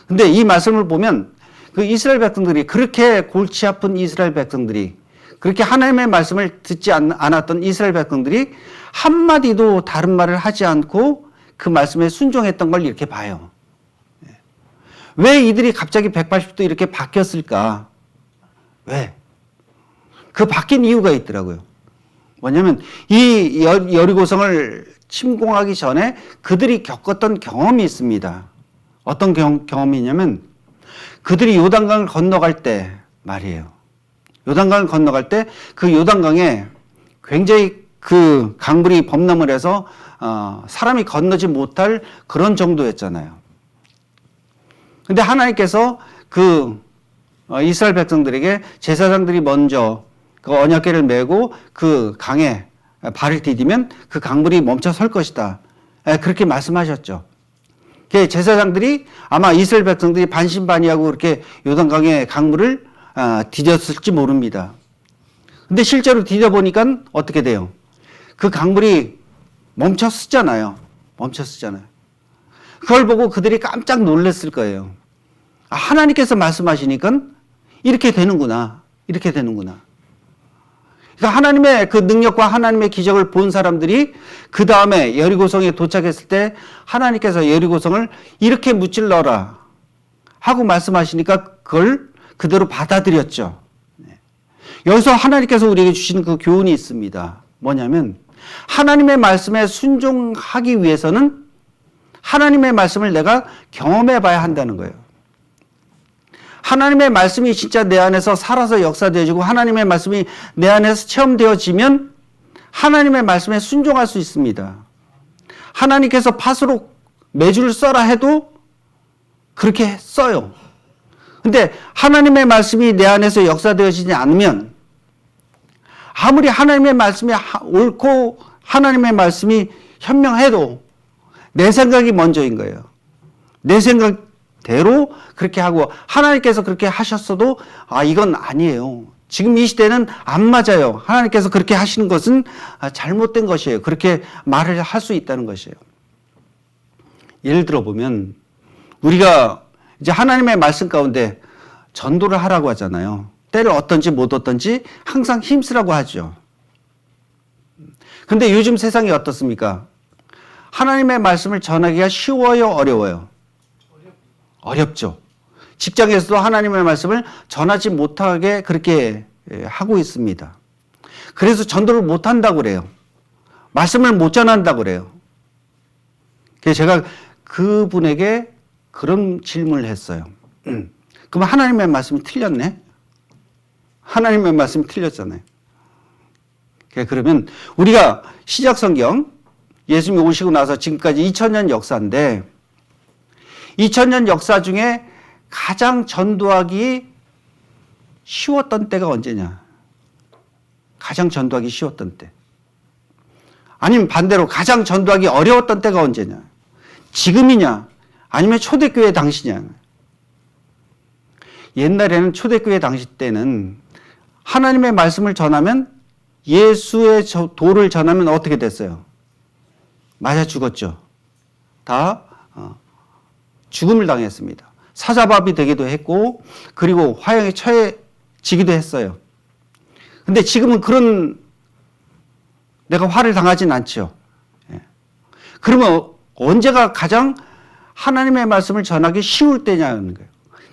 근데 이 말씀을 보면 그 이스라엘 백성들이 그렇게 골치 아픈 이스라엘 백성들이 그렇게 하나님의 말씀을 듣지 않았던 이스라엘 백성들이 한마디도 다른 말을 하지 않고 그 말씀에 순종했던 걸 이렇게 봐요. 왜 이들이 갑자기 180도 이렇게 바뀌었을까? 왜? 그 바뀐 이유가 있더라고요. 뭐냐면 이 여리고성을 침공하기 전에 그들이 겪었던 경험이 있습니다. 어떤 경험이냐면 그들이 요단강을 건너갈 때 말이에요. 요단강을 건너갈 때 그 요단강에 굉장히 그 강물이 범람을 해서 사람이 건너지 못할 그런 정도였잖아요. 근데 하나님께서 그 이스라엘 백성들에게 제사장들이 먼저 그 언약궤를 메고 그 강에 발을 디디면 그 강물이 멈춰 설 것이다. 그렇게 말씀하셨죠. 제사장들이 아마 이스라엘 백성들이 반신반의하고 그렇게 요단강의 강물을 디뎠을지 모릅니다. 근데 실제로 디뎌보니까 어떻게 돼요? 그 강물이 멈춰 쓰잖아요. 멈춰 쓰잖아요. 그걸 보고 그들이 깜짝 놀랐을 거예요. 하나님께서 말씀하시니까 이렇게 되는구나. 이렇게 되는구나. 그러니까 하나님의 그 능력과 하나님의 기적을 본 사람들이 그 다음에 여리고성에 도착했을 때 하나님께서 여리고성을 이렇게 무찔러라 하고 말씀하시니까 그걸 그대로 받아들였죠. 여기서 하나님께서 우리에게 주시는 그 교훈이 있습니다. 뭐냐면 하나님의 말씀에 순종하기 위해서는 하나님의 말씀을 내가 경험해 봐야 한다는 거예요. 하나님의 말씀이 진짜 내 안에서 살아서 역사되어지고 하나님의 말씀이 내 안에서 체험되어지면 하나님의 말씀에 순종할 수 있습니다. 하나님께서 팥으로 메주를 써라 해도 그렇게 써요. 근데 하나님의 말씀이 내 안에서 역사되어지지 않으면 아무리 하나님의 말씀이 옳고 하나님의 말씀이 현명해도 내 생각이 먼저인 거예요. 내 생각대로 그렇게 하고 하나님께서 그렇게 하셨어도 이건 아니에요. 지금 이 시대는 안 맞아요. 하나님께서 그렇게 하시는 것은 잘못된 것이에요. 그렇게 말을 할 수 있다는 것이에요. 예를 들어 보면 우리가 이제 하나님의 말씀 가운데 전도를 하라고 하잖아요. 때를 얻든지 못 얻든지 항상 힘쓰라고 하죠. 근데 요즘 세상이 어떻습니까? 하나님의 말씀을 전하기가 쉬워요, 어려워요? 어렵죠. 직장에서도 하나님의 말씀을 전하지 못하게 그렇게 하고 있습니다. 그래서 전도를 못 한다고 그래요. 말씀을 못 전한다고 그래요. 그래서 제가 그분에게 그런 질문을 했어요. 그럼 하나님의 말씀이 틀렸네? 하나님의 말씀이 틀렸잖아요. 그러면 우리가 시작성경, 예수님이 오시고 나서 지금까지 2000년 역사인데 2000년 역사 중에 가장 전도하기 쉬웠던 때가 언제냐? 가장 전도하기 쉬웠던 때. 아니면 반대로 가장 전도하기 어려웠던 때가 언제냐? 지금이냐? 아니면 초대교회 당시냐? 옛날에는 초대교회 당시 때는 하나님의 말씀을 전하면 예수의 도를 전하면 어떻게 됐어요? 맞아 죽었죠. 다 죽음을 당했습니다. 사자밥이 되기도 했고 그리고 화형에 처해지기도 했어요. 근데 지금은 그런 내가 화를 당하진 않죠. 그러면 언제가 가장 하나님의 말씀을 전하기 쉬울 때냐는 거예요.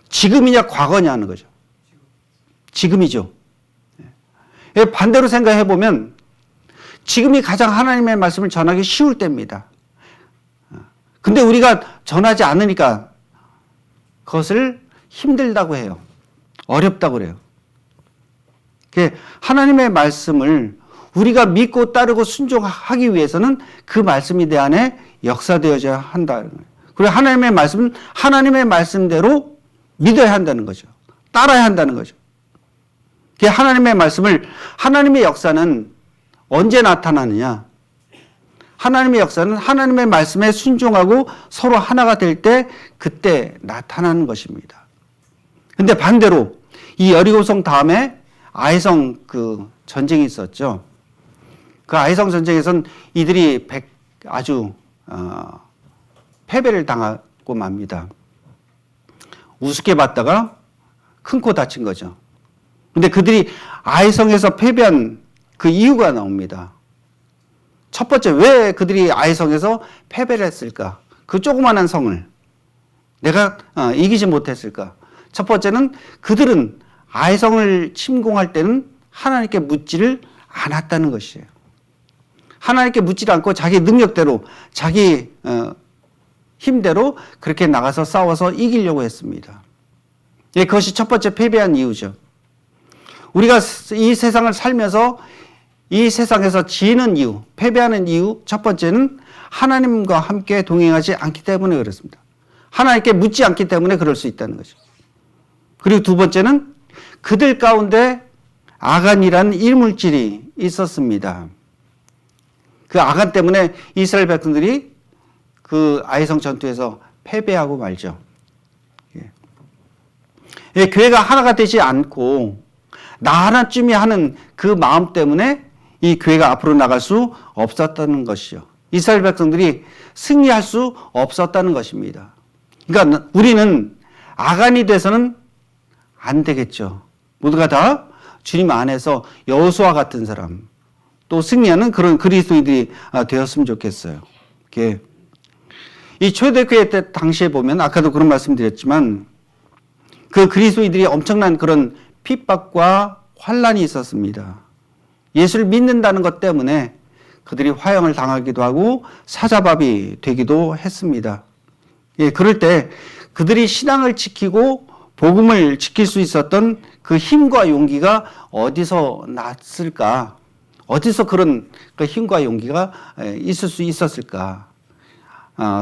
지금이냐 과거냐는 거죠. 지금이죠. 반대로 생각해 보면 지금이 가장 하나님의 말씀을 전하기 쉬울 때입니다. 근데 우리가 전하지 않으니까 그것을 힘들다고 해요. 어렵다고 그래요. 하나님의 말씀을 우리가 믿고 따르고 순종하기 위해서는 그 말씀이 내 안에 역사되어져야 한다는 거예요. 그리고 하나님의 말씀은 하나님의 말씀대로 믿어야 한다는 거죠. 따라야 한다는 거죠. 하나님의 말씀을, 하나님의 역사는 언제 나타나느냐? 하나님의 역사는 하나님의 말씀에 순종하고 서로 하나가 될 때 그때 나타나는 것입니다. 근데 반대로 이 여리고성 다음에 아이성 그 전쟁이 있었죠. 그 아이성 전쟁에선 이들이 아주 패배를 당하고 맙니다. 우습게 봤다가 큰 코 다친 거죠. 근데 그들이 아이성에서 패배한 그 이유가 나옵니다. 첫 번째, 왜 그들이 아이성에서 패배를 했을까? 그 조그마한 성을 내가 이기지 못했을까? 첫 번째는 그들은 아이성을 침공할 때는 하나님께 묻지를 않았다는 것이에요. 하나님께 묻지를 않고 자기 능력대로, 자기 힘대로 그렇게 나가서 싸워서 이기려고 했습니다. 예, 그것이 첫 번째 패배한 이유죠. 우리가 이 세상을 살면서 이 세상에서 지는 이유, 패배하는 이유, 첫 번째는 하나님과 함께 동행하지 않기 때문에 그렇습니다. 하나님께 묻지 않기 때문에 그럴 수 있다는 거죠. 그리고 두 번째는 그들 가운데 아간이라는 이물질이 있었습니다. 그 아간 때문에 이스라엘 백성들이 그 아이성 전투에서 패배하고 말죠. 예, 교회가 하나가 되지 않고 나 하나쯤이 하는 그 마음 때문에 이 교회가 앞으로 나갈 수 없었다는 것이죠. 이스라엘 백성들이 승리할 수 없었다는 것입니다. 그러니까 우리는 아간이 돼서는 안 되겠죠. 모두가 다 주님 안에서 여호수아 같은 사람, 또 승리하는 그런 그리스도인들이 되었으면 좋겠어요. 이 초대교회 때 당시에 보면 아까도 그런 말씀드렸지만 그 그리스도인들이 엄청난 그런 핍박과 환란이 있었습니다. 예수를 믿는다는 것 때문에 그들이 화형을 당하기도 하고 사자밥이 되기도 했습니다. 예, 그럴 때 그들이 신앙을 지키고 복음을 지킬 수 있었던 그 힘과 용기가 어디서 났을까? 어디서 그런 그 힘과 용기가 있을 수 있었을까?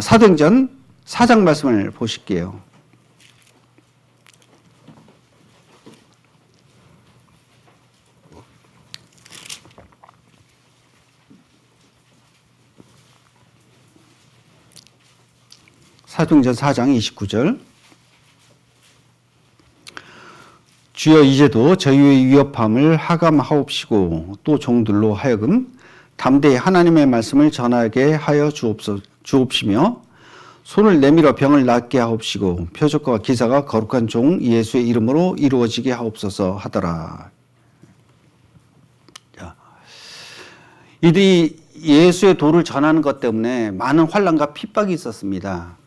사도행전 4장 말씀을 보실게요. 사도행전 4장 29절. 주여 이제도 저희의 위협함을 하감하옵시고 또 종들로 하여금 담대히 하나님의 말씀을 전하게 하여 주옵시며 손을 내밀어 병을 낫게 하옵시고 표적과 기사가 거룩한 종 예수의 이름으로 이루어지게 하옵소서 하더라. 이들이 예수의 도를 전하는 것 때문에 많은 환난과 핍박이 있었습니다.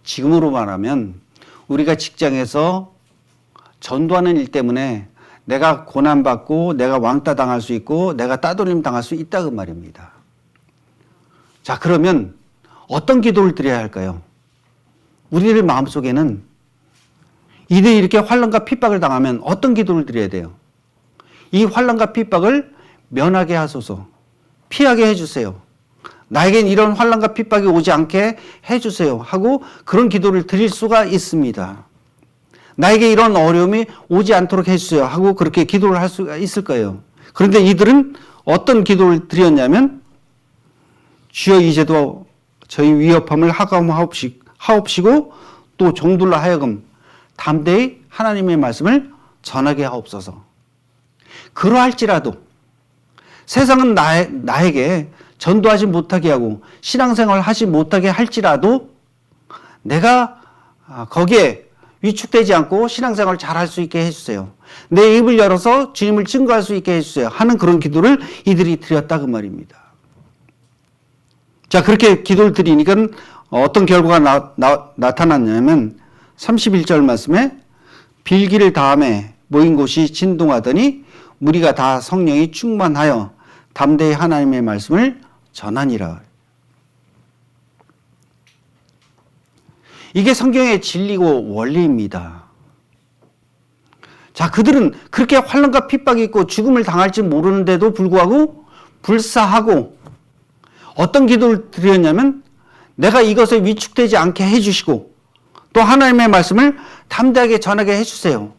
지금으로 말하면 우리가 직장에서 전도하는 일 때문에 내가 고난받고 내가 왕따 당할 수 있고 내가 따돌림 당할 수 있다 그 말입니다. 자, 그러면 어떤 기도를 드려야 할까요? 우리들 마음속에는 이들이 이렇게 환난과 핍박을 당하면 어떤 기도를 드려야 돼요? 이 환난과 핍박을 면하게 하소서, 피하게 해주세요. 나에겐 이런 환난과 핍박이 오지 않게 해주세요 하고 그런 기도를 드릴 수가 있습니다. 나에게 이런 어려움이 오지 않도록 해주세요 하고 그렇게 기도를 할 수가 있을 거예요. 그런데 이들은 어떤 기도를 드렸냐면 주여 이제도 저희 위협함을 하옵시고 또 종들로 하여금 담대히 하나님의 말씀을 전하게 하옵소서. 그러할지라도 세상은 나에게 전도하지 못하게 하고 신앙생활을 하지 못하게 할지라도 내가 거기에 위축되지 않고 신앙생활을 잘할 수 있게 해주세요. 내 입을 열어서 주님을 증거할 수 있게 해주세요 하는 그런 기도를 이들이 드렸다 그 말입니다. 자, 그렇게 기도를 드리니까 어떤 결과가 나타났냐면 31절 말씀에 빌기를 다음에 모인 곳이 진동하더니 무리가 다 성령이 충만하여 담대히 하나님의 말씀을 전하니라. 이게 성경의 진리고 원리입니다. 자, 그들은 그렇게 환난과 핍박이 있고 죽음을 당할지 모르는데도 불구하고 불사하고 어떤 기도를 드렸냐면 내가 이것에 위축되지 않게 해주시고 또 하나님의 말씀을 담대하게 전하게 해주세요.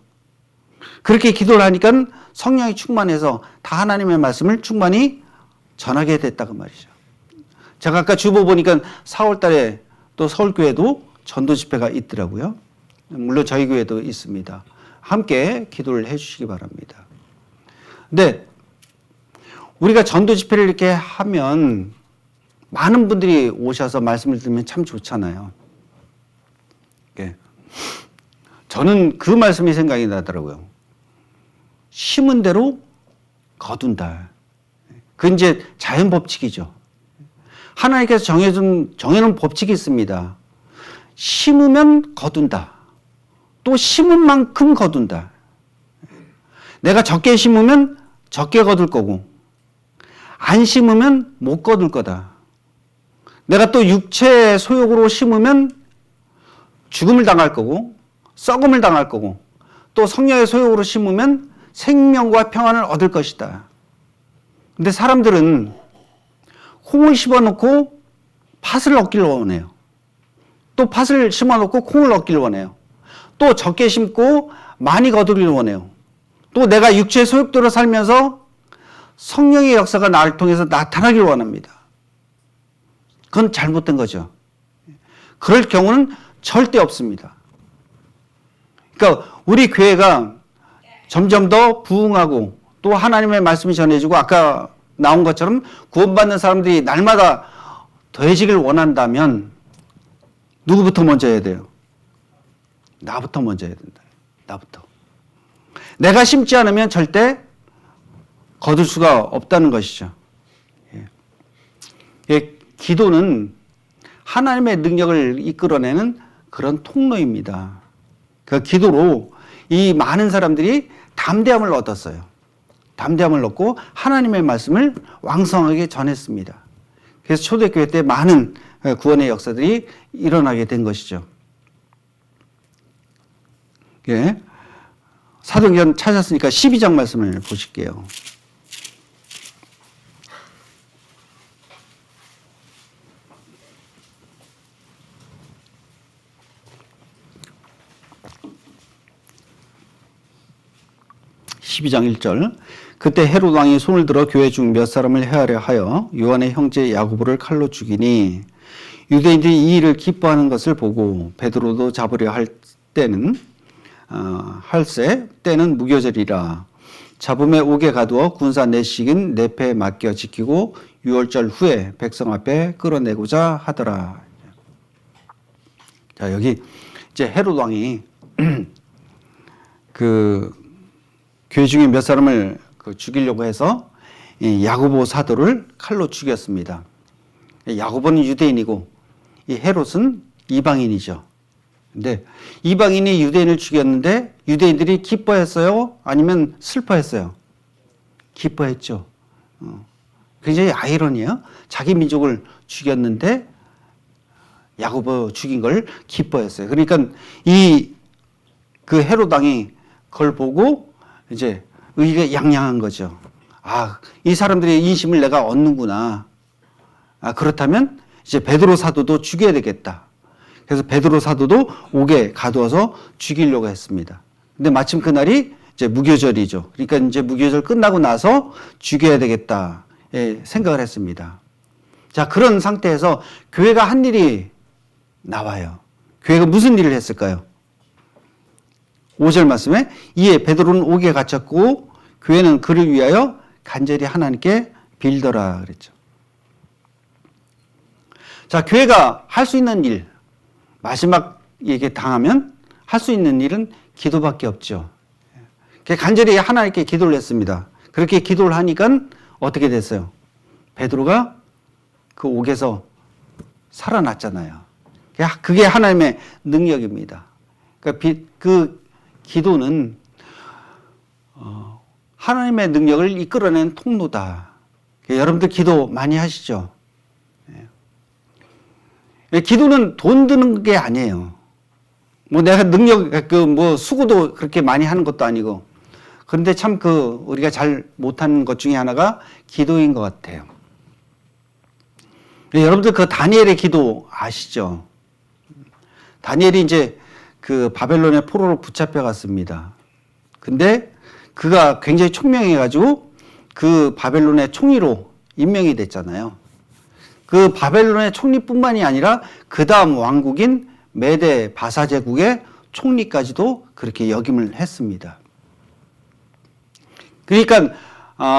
그렇게 기도를 하니까 성령이 충만해서 다 하나님의 말씀을 충만히 전하게 됐다고 말이죠. 제가 아까 주보 보니까 4월 달에 또 서울교회도 전도 집회가 있더라고요. 물론 저희 교회도 있습니다. 함께 기도를 해 주시기 바랍니다. 근데 우리가 전도 집회를 이렇게 하면 많은 분들이 오셔서 말씀을 들으면 참 좋잖아요. 저는 그 말씀이 생각이 나더라고요. 심은 대로 거둔다. 그건 이제 자연 법칙이죠. 하나님께서 정해놓은 법칙이 있습니다. 심으면 거둔다. 또 심은 만큼 거둔다. 내가 적게 심으면 적게 거둘 거고, 안 심으면 못 거둘 거다. 내가 또 육체의 소욕으로 심으면 죽음을 당할 거고, 썩음을 당할 거고, 또 성령의 소욕으로 심으면 생명과 평안을 얻을 것이다. 근데 사람들은 콩을 심어놓고 팥을 얻기를 원해요. 또 팥을 심어놓고 콩을 얻기를 원해요. 또 적게 심고 많이 거두기를 원해요. 또 내가 육체의 소욕대로 살면서 성령의 역사가 나를 통해서 나타나기를 원합니다. 그건 잘못된 거죠. 그럴 경우는 절대 없습니다. 그러니까 우리 교회가 점점 더 부흥하고 또 하나님의 말씀이 전해지고 아까 나온 것처럼 구원받는 사람들이 날마다 더해지길 원한다면 누구부터 먼저 해야 돼요? 나부터 먼저 해야 된다. 나부터. 내가 심지 않으면 절대 거둘 수가 없다는 것이죠. 예. 기도는 하나님의 능력을 이끌어내는 그런 통로입니다. 그 기도로 이 많은 사람들이 담대함을 얻었어요. 담대함을 얻고 하나님의 말씀을 왕성하게 전했습니다. 그래서 초대교회 때 많은 구원의 역사들이 일어나게 된 것이죠. 예. 사도행전 찾았으니까 12장 말씀을 보실게요. (12장 1절) 그때 헤롯 왕이 손을 들어 교회 중 몇 사람을 해하려 하여 요한의 형제 야고보를 칼로 죽이니 유대인들이 이 일을 기뻐하는 것을 보고 베드로도 잡으려 할 때는 할세 때는 무교절이라 잡음에 옥에 가두어 군사 내식인 내패에 맡겨 지키고 유월절 후에 백성 앞에 끌어내고자 하더라. 자, 여기 이제 헤롯 왕이 그 교회 중에 몇 사람을 죽이려고 해서 야고보 사도를 칼로 죽였습니다. 야고보는 유대인이고 이 헤롯은 이방인이죠. 근데 이방인이 유대인을 죽였는데 유대인들이 기뻐했어요? 아니면 슬퍼했어요? 기뻐했죠. 굉장히 아이러니해요. 자기 민족을 죽였는데 야고보 죽인 걸 기뻐했어요. 그러니까 그 헤롯 왕이 그걸 보고 이제 의가 양양한 거죠. 아, 이 사람들의 인심을 내가 얻는구나. 아, 그렇다면 이제 베드로 사도도 죽여야 되겠다. 그래서 베드로 사도도 옥에 가두어서 죽이려고 했습니다. 근데 마침 그날이 이제 무교절이죠. 그러니까 이제 무교절 끝나고 나서 죽여야 되겠다. 생각을 했습니다. 자, 그런 상태에서 교회가 한 일이 나와요. 교회가 무슨 일을 했을까요? 5절 말씀에 이에 베드로는 옥에 갇혔고 교회는 그를 위하여 간절히 하나님께 빌더라 그랬죠. 자, 교회가 할 수 있는 일, 마지막에게 당하면 할 수 있는 일은 기도밖에 없죠. 간절히 하나님께 기도를 했습니다. 그렇게 기도를 하니까 어떻게 됐어요? 베드로가 그 옥에서 살아났잖아요. 그게 하나님의 능력입니다. 그러니까 그 기도는 하나님의 능력을 이끌어내는 통로다. 여러분들 기도 많이 하시죠? 기도는 돈 드는 게 아니에요. 뭐 내가 수고도 그렇게 많이 하는 것도 아니고. 그런데 참 우리가 잘 못하는 것 중에 하나가 기도인 것 같아요. 여러분들 다니엘의 기도 아시죠? 다니엘이 이제 바벨론의 포로로 붙잡혀 갔습니다. 근데 그가 굉장히 총명해가지고 바벨론의 총리로 임명이 됐잖아요. 바벨론의 총리뿐만이 아니라 그 다음 왕국인 메데 바사 제국의 총리까지도 그렇게 역임을 했습니다. 그러니까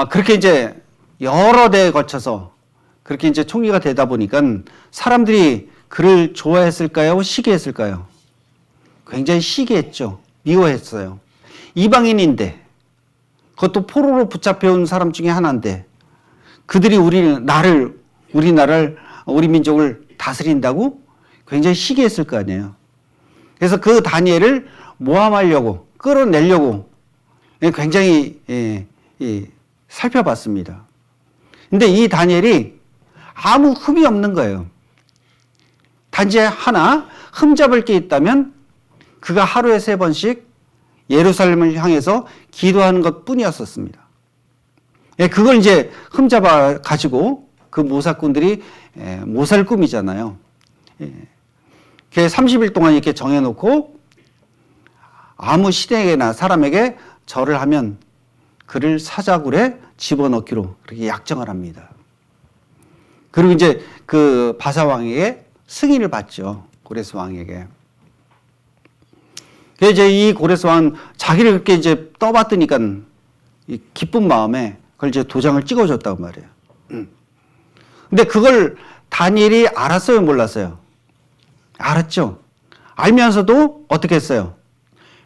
그렇게 이제 여러 대에 거쳐서 그렇게 이제 총리가 되다 보니까 사람들이 그를 좋아했을까요? 시기했을까요? 굉장히 시기했죠. 미워했어요. 이방인인데 그것도 포로로 붙잡혀온 사람 중에 하나인데 그들이 우리나라를, 우리 민족을 다스린다고 굉장히 시기했을 거 아니에요. 그래서 그 다니엘을 모함하려고, 끌어내려고 굉장히 살펴봤습니다. 근데 이 다니엘이 아무 흠이 없는 거예요. 단지 하나 흠잡을 게 있다면 그가 하루에 3번씩 예루살렘을 향해서 기도하는 것 뿐이었었습니다. 그걸 이제 흠잡아 가지고 그 모사꾼들이 모사를 꾸미잖아요. 30일 동안 이렇게 정해놓고 아무 시댁이나 사람에게 절을 하면 그를 사자굴에 집어넣기로 그렇게 약정을 합니다. 그리고 이제 그 바사왕에게 승인을 받죠. 고레스 왕에게. 그래서 이제 이 고레스 왕은 자기를 그렇게 이제 떠받드니까 이 기쁜 마음에 그걸 이제 도장을 찍어줬다고 말이에요. 근데 그걸 다니엘이 알았어요, 몰랐어요? 알았죠. 알면서도 어떻게 했어요?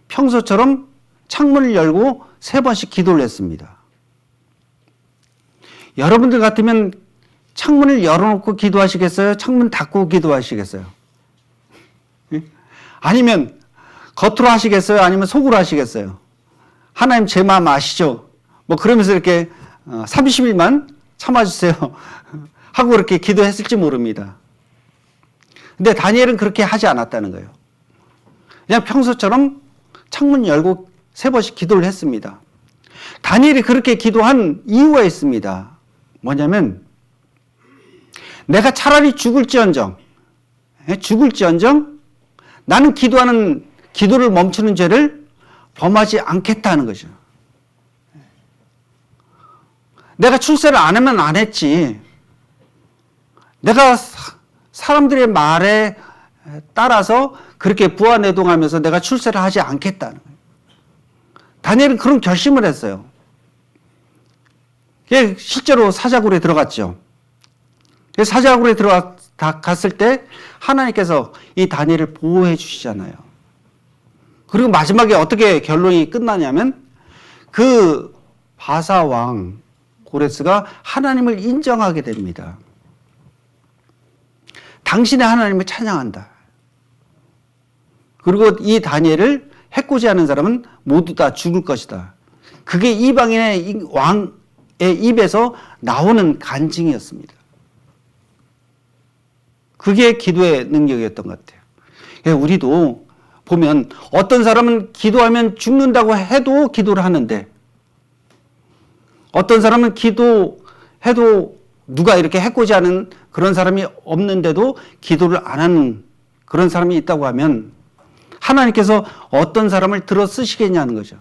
평소처럼 창문을 열고 3번씩 기도를 했습니다. 여러분들 같으면 창문을 열어놓고 기도하시겠어요? 창문 닫고 기도하시겠어요? 아니면 겉으로 하시겠어요? 아니면 속으로 하시겠어요? 하나님 제 마음 아시죠? 뭐 그러면서 이렇게 30일만 참아주세요 하고 그렇게 기도했을지 모릅니다. 근데 다니엘은 그렇게 하지 않았다는 거예요. 그냥 평소처럼 창문 열고 3번씩 기도를 했습니다. 다니엘이 그렇게 기도한 이유가 있습니다. 뭐냐면 내가 차라리 죽을지언정 나는 기도를 멈추는 죄를 범하지 않겠다는 거죠. 내가 출세를 안 하면 안 했지. 내가 사람들의 말에 따라서 그렇게 부하내동하면서 내가 출세를 하지 않겠다는 거예요. 다니엘은 그런 결심을 했어요. 실제로 사자굴에 들어갔죠. 사자굴에 들어갔을 때 하나님께서 이 다니엘을 보호해 주시잖아요. 그리고 마지막에 어떻게 결론이 끝나냐면 그 바사왕 고레스가 하나님을 인정하게 됩니다. 당신의 하나님을 찬양한다. 그리고 이 다니엘을 해코지하는 사람은 모두 다 죽을 것이다. 그게 이방인의 왕의 입에서 나오는 간증이었습니다. 그게 기도의 능력이었던 것 같아요. 우리도 보면 어떤 사람은 기도하면 죽는다고 해도 기도를 하는데 어떤 사람은 기도해도 누가 이렇게 해코지하는 그런 사람이 없는데도 기도를 안 하는 그런 사람이 있다고 하면 하나님께서 어떤 사람을 들어 쓰시겠냐는 거죠.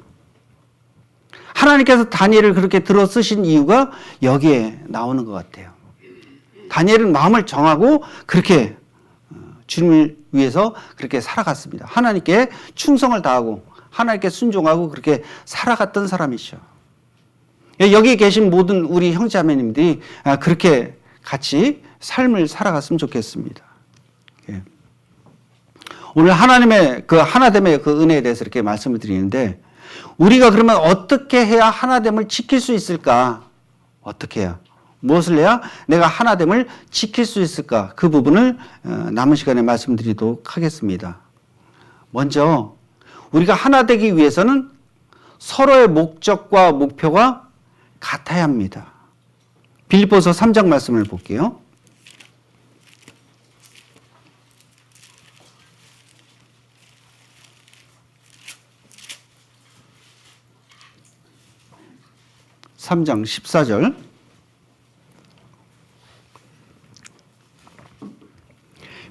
하나님께서 다니엘을 그렇게 들어 쓰신 이유가 여기에 나오는 것 같아요. 다니엘은 마음을 정하고 그렇게 주님을 위해서 그렇게 살아갔습니다. 하나님께 충성을 다하고 하나님께 순종하고 그렇게 살아갔던 사람이죠. 여기 계신 모든 우리 형제자매님들이 그렇게 같이 삶을 살아갔으면 좋겠습니다. 오늘 하나님의 그 하나됨의 그 은혜에 대해서 이렇게 말씀을 드리는데 우리가 그러면 어떻게 해야 하나됨을 지킬 수 있을까? 어떻게 해야? 무엇을 해야 내가 하나됨을 지킬 수 있을까? 그 부분을 남은 시간에 말씀드리도록 하겠습니다. 먼저 우리가 하나 되기 위해서는 서로의 목적과 목표가 같아야 합니다. 빌립보서 3장 말씀을 볼게요. (3장) 14절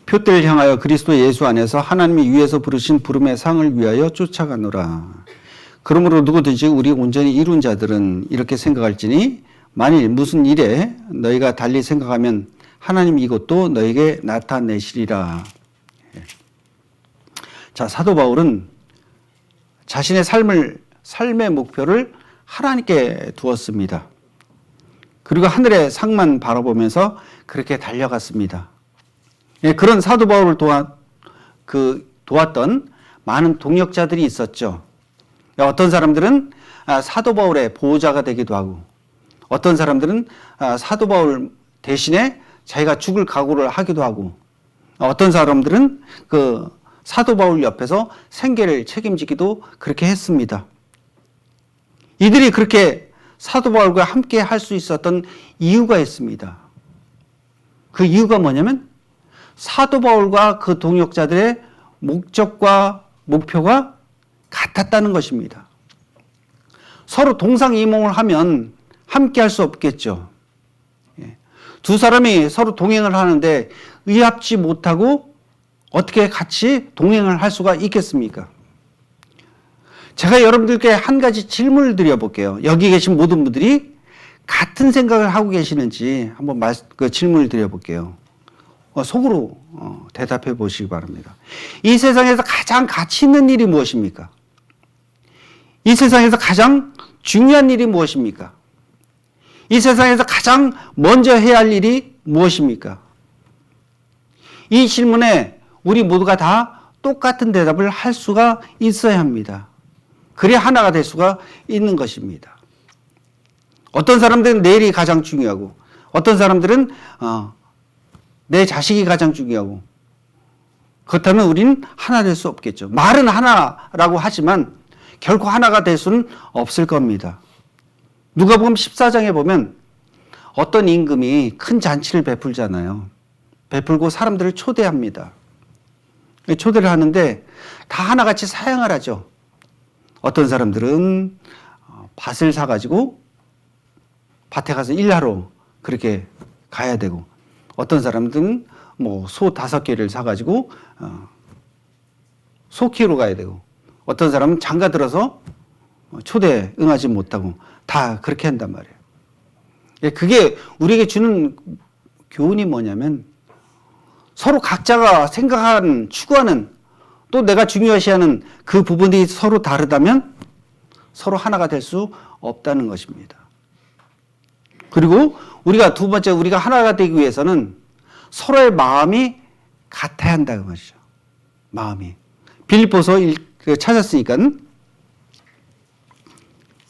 표대를 향하여 그리스도 예수 안에서 하나님이 위에서 부르신 부름의 상을 위하여 쫓아가노라. 그러므로 누구든지 우리 온전히 이룬 자들은 이렇게 생각할지니 만일 무슨 일에 너희가 달리 생각하면 하나님이 이것도 너에게 나타내시리라. 자, 사도 바울은 자신의 삶의 목표를 하나님께 두었습니다. 그리고 하늘의 상만 바라보면서 그렇게 달려갔습니다. 그런 사도 바울을 도왔던 많은 동역자들이 있었죠. 어떤 사람들은 사도 바울의 보호자가 되기도 하고, 어떤 사람들은 사도 바울 대신에 자기가 죽을 각오를 하기도 하고, 어떤 사람들은 그 사도 바울 옆에서 생계를 책임지기도 그렇게 했습니다. 이들이 그렇게 사도 바울과 함께 할 수 있었던 이유가 있습니다. 그 이유가 뭐냐면 사도 바울과 그 동역자들의 목적과 목표가 같았다는 것입니다. 서로 동상이몽을 하면 함께 할 수 없겠죠. 두 사람이 서로 동행을 하는데 의합지 못하고 어떻게 같이 동행을 할 수가 있겠습니까? 제가 여러분들께 한 가지 질문을 드려볼게요. 여기 계신 모든 분들이 같은 생각을 하고 계시는지 한번 그 질문을 드려볼게요. 속으로 대답해 보시기 바랍니다. 이 세상에서 가장 가치 있는 일이 무엇입니까? 이 세상에서 가장 중요한 일이 무엇입니까? 이 세상에서 가장 먼저 해야 할 일이 무엇입니까? 이 질문에 우리 모두가 다 똑같은 대답을 할 수가 있어야 합니다. 그래야 하나가 될 수가 있는 것입니다. 어떤 사람들은 내일이 가장 중요하고, 어떤 사람들은 내 자식이 가장 중요하고, 그렇다면 우리는 하나 될 수 없겠죠. 말은 하나라고 하지만 결코 하나가 될 수는 없을 겁니다. 누가복음 14장에 보면 어떤 임금이 큰 잔치를 베풀잖아요. 베풀고 사람들을 초대합니다. 초대를 하는데 다 하나같이 사양을 하죠. 어떤 사람들은 밭을 사가지고 밭에 가서 일하러 그렇게 가야 되고, 어떤 사람들은 뭐 소 5개를 사가지고 소 키우러 가야 되고, 어떤 사람은 장가 들어서 초대 응하지 못하고 다 그렇게 한단 말이에요. 그게 우리에게 주는 교훈이 뭐냐면 서로 각자가 생각하는, 추구하는, 또 내가 중요시하는 그 부분이 서로 다르다면 서로 하나가 될 수 없다는 것입니다. 그리고 우리가 두 번째, 우리가 하나가 되기 위해서는 서로의 마음이 같아야 한다는 것이죠. 마음이. 빌립보서 찾았으니까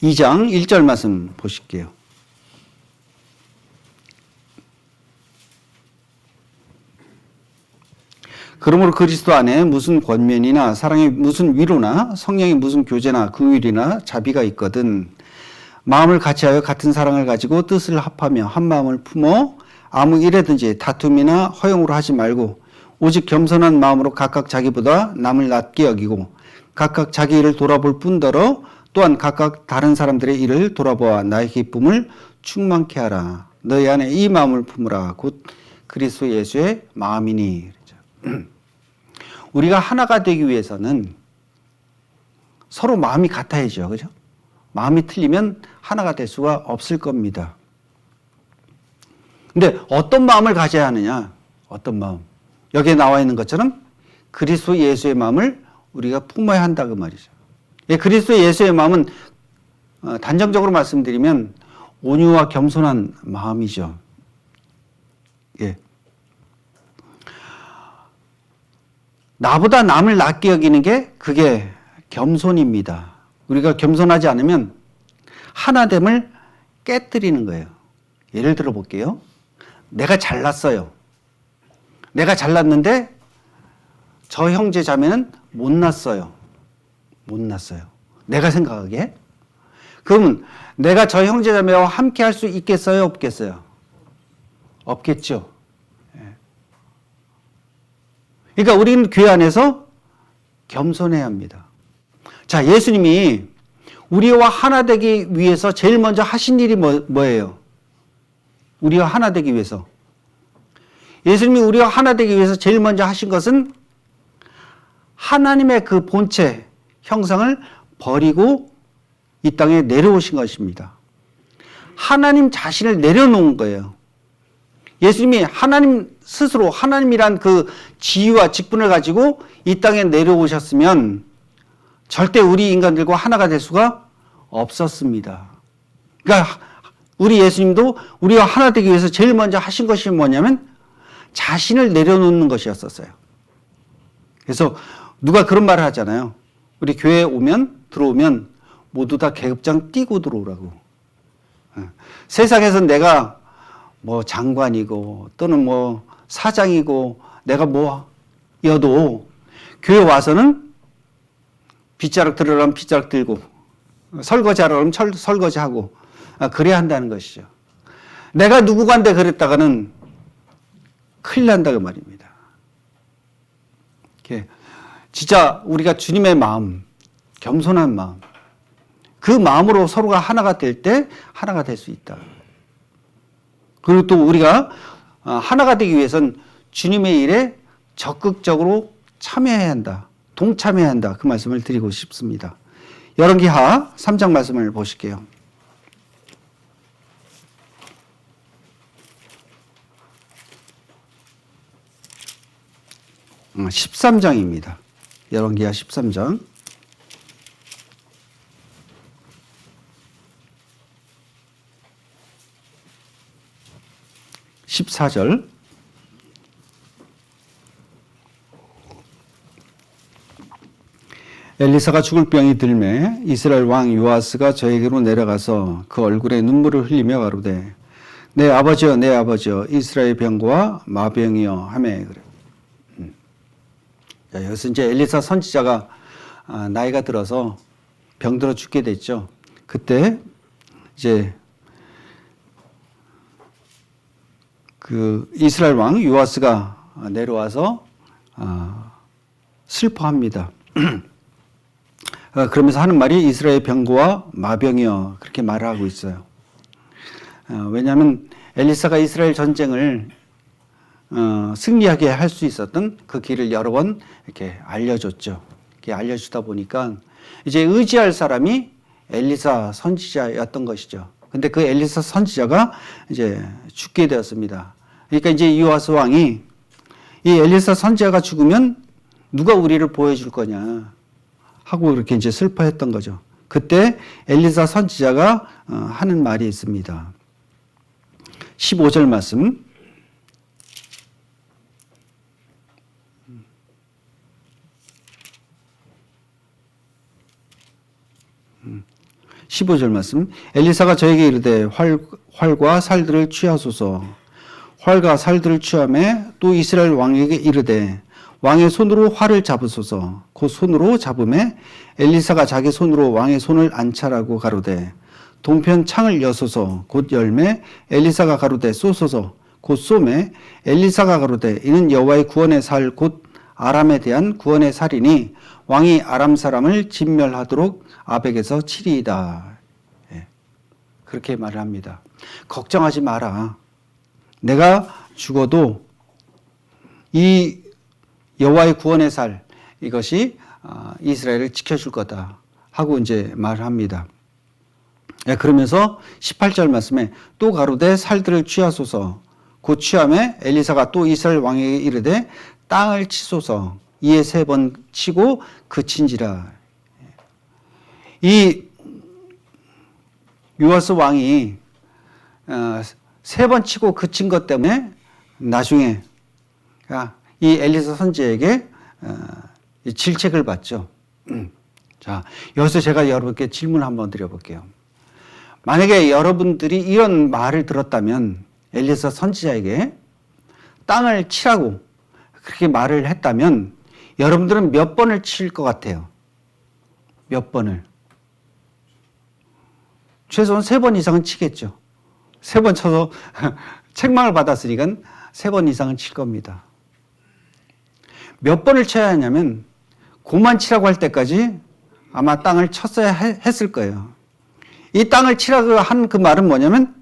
2장 1절 말씀 보실게요. 그러므로 그리스도 안에 무슨 권면이나 사랑의 무슨 위로나 성령의 무슨 교제나 긍휼이나 자비가 있거든 마음을 같이하여 같은 사랑을 가지고 뜻을 합하며 한 마음을 품어 아무 일에든지 다툼이나 허용으로 하지 말고 오직 겸손한 마음으로 각각 자기보다 남을 낮게 여기고 각각 자기 일을 돌아볼 뿐더러 또한 각각 다른 사람들의 일을 돌아보아 나의 기쁨을 충만케 하라. 너희 안에 이 마음을 품으라. 곧 그리스도 예수의 마음이니. 우리가 하나가 되기 위해서는 서로 마음이 같아야죠. 그죠? 마음이 틀리면 하나가 될 수가 없을 겁니다. 근데 어떤 마음을 가져야 하느냐? 어떤 마음? 여기에 나와 있는 것처럼 그리스도 예수의 마음을 우리가 품어야 한다 그 말이죠. 그리스도 예수의 마음은 단정적으로 말씀드리면 온유와 겸손한 마음이죠. 예. 나보다 남을 낮게 여기는 게 그게 겸손입니다. 우리가 겸손하지 않으면 하나됨을 깨뜨리는 거예요. 예를 들어 볼게요. 내가 잘났어요. 내가 잘났는데 저 형제 자매는 못났어요. 못났어요. 내가 생각하기에. 그러면 내가 저 형제 자매와 함께 할 수 있겠어요? 없겠어요? 없겠죠. 그러니까 우리는 교회 안에서 겸손해야 합니다. 자, 예수님이 우리와 하나 되기 위해서 제일 먼저 하신 일이 뭐예요? 우리와 하나 되기 위해서. 예수님이 우리와 하나 되기 위해서 제일 먼저 하신 것은 하나님의 그 본체, 형상을 버리고 이 땅에 내려오신 것입니다. 하나님 자신을 내려놓은 거예요. 예수님이 하나님 스스로 하나님이란 그 지위와 직분을 가지고 이 땅에 내려오셨으면 절대 우리 인간들과 하나가 될 수가 없었습니다. 그러니까 우리 예수님도 우리와 하나 되기 위해서 제일 먼저 하신 것이 뭐냐면 자신을 내려놓는 것이었었어요. 그래서 누가 그런 말을 하잖아요. 우리 교회에 들어오면 모두 다 계급장 띄고 들어오라고. 세상에서 내가 뭐 장관이고 또는 뭐 사장이고 내가 뭐여도 교회 와서는 빗자루 들으려면 빗자루 들고 설거지 하려면 설거지하고 그래야 한다는 것이죠. 내가 누구간데 그랬다가는 큰일 난다고 말입니다. 진짜 우리가 주님의 마음, 겸손한 마음, 그 마음으로 서로가 하나가 될 때 하나가 될 수 있다. 그리고 또 우리가 하나가 되기 위해서는 주님의 일에 적극적으로 참여해야 한다. 동참해야 한다. 그 말씀을 드리고 싶습니다. 열왕기하 3장 말씀을 보실게요. 13장입니다. 열왕기하 13장. 14절. 엘리사가 죽을 병이 들매 이스라엘 왕 요아스가 저에게로 내려가서 그 얼굴에 눈물을 흘리며 가로되 내 아버지여 내 아버지여 이스라엘 병과 마병이여 하매 그래. 자, 여기서 이제 엘리사 선지자가 나이가 들어서 병들어 죽게 됐죠. 그때 이제 그 이스라엘 왕 요아스가 내려와서 슬퍼합니다. 그러면서 하는 말이 이스라엘 병거와 마병이여 그렇게 말을 하고 있어요. 왜냐하면 엘리사가 이스라엘 전쟁을 승리하게 할 수 있었던 그 길을 여러 번 이렇게 알려줬죠. 이렇게 알려주다 보니까 이제 의지할 사람이 엘리사 선지자였던 것이죠. 근데 그 엘리사 선지자가 이제 죽게 되었습니다. 그러니까 이제 요아스 왕이 이 엘리사 선지자가 죽으면 누가 우리를 보여줄 거냐 하고 이렇게 이제 슬퍼했던 거죠. 그때 엘리사 선지자가 하는 말이 있습니다. 15절 말씀. 15절 말씀. 엘리사가 저에게 이르되 활과 살들을 취하소서. 활과 살들을 취하매 또 이스라엘 왕에게 이르되 왕의 손으로 활을 잡으소서. 그 손으로 잡음에 엘리사가 자기 손으로 왕의 손을 안찰하고 가로되 동편 창을 여소서. 곧 열매 엘리사가 가로되 쏘소서. 곧 쏘매 엘리사가 가로되 이는 여호와의 구원의 살 곧 아람에 대한 구원의 살이니 왕이 아람 사람을 진멸하도록 아벡에서 치리이다. 예. 그렇게 말을 합니다. 걱정하지 마라. 내가 죽어도 이 여호와의 구원의 살 이것이 이스라엘을 지켜줄 거다 하고 이제 말을 합니다. 예, 그러면서 18절 말씀에 또 가로되 살들을 취하소서. 곧 취함에 엘리사가 또 이스라엘 왕에게 이르되 땅을 치소서. 이에 3번 치고 그친지라. 이 요아스 왕이 3번 치고 그친 것 때문에 나중에 이 엘리사 선지자에게 질책을 받죠. 자, 여기서 제가 여러분께 질문 한번 드려볼게요. 만약에 여러분들이 이런 말을 들었다면 엘리사 선지자에게 땅을 치라고 그렇게 말을 했다면 여러분들은 몇 번을 칠 것 같아요? 몇 번을? 최소한 3번 이상은 치겠죠. 3번 쳐서 책망을 받았으니까 3번 이상은 칠 겁니다. 몇 번을 쳐야 하냐면 고만 치라고 할 때까지 아마 땅을 쳤어야 했을 거예요. 이 땅을 치라고 한 그 말은 뭐냐면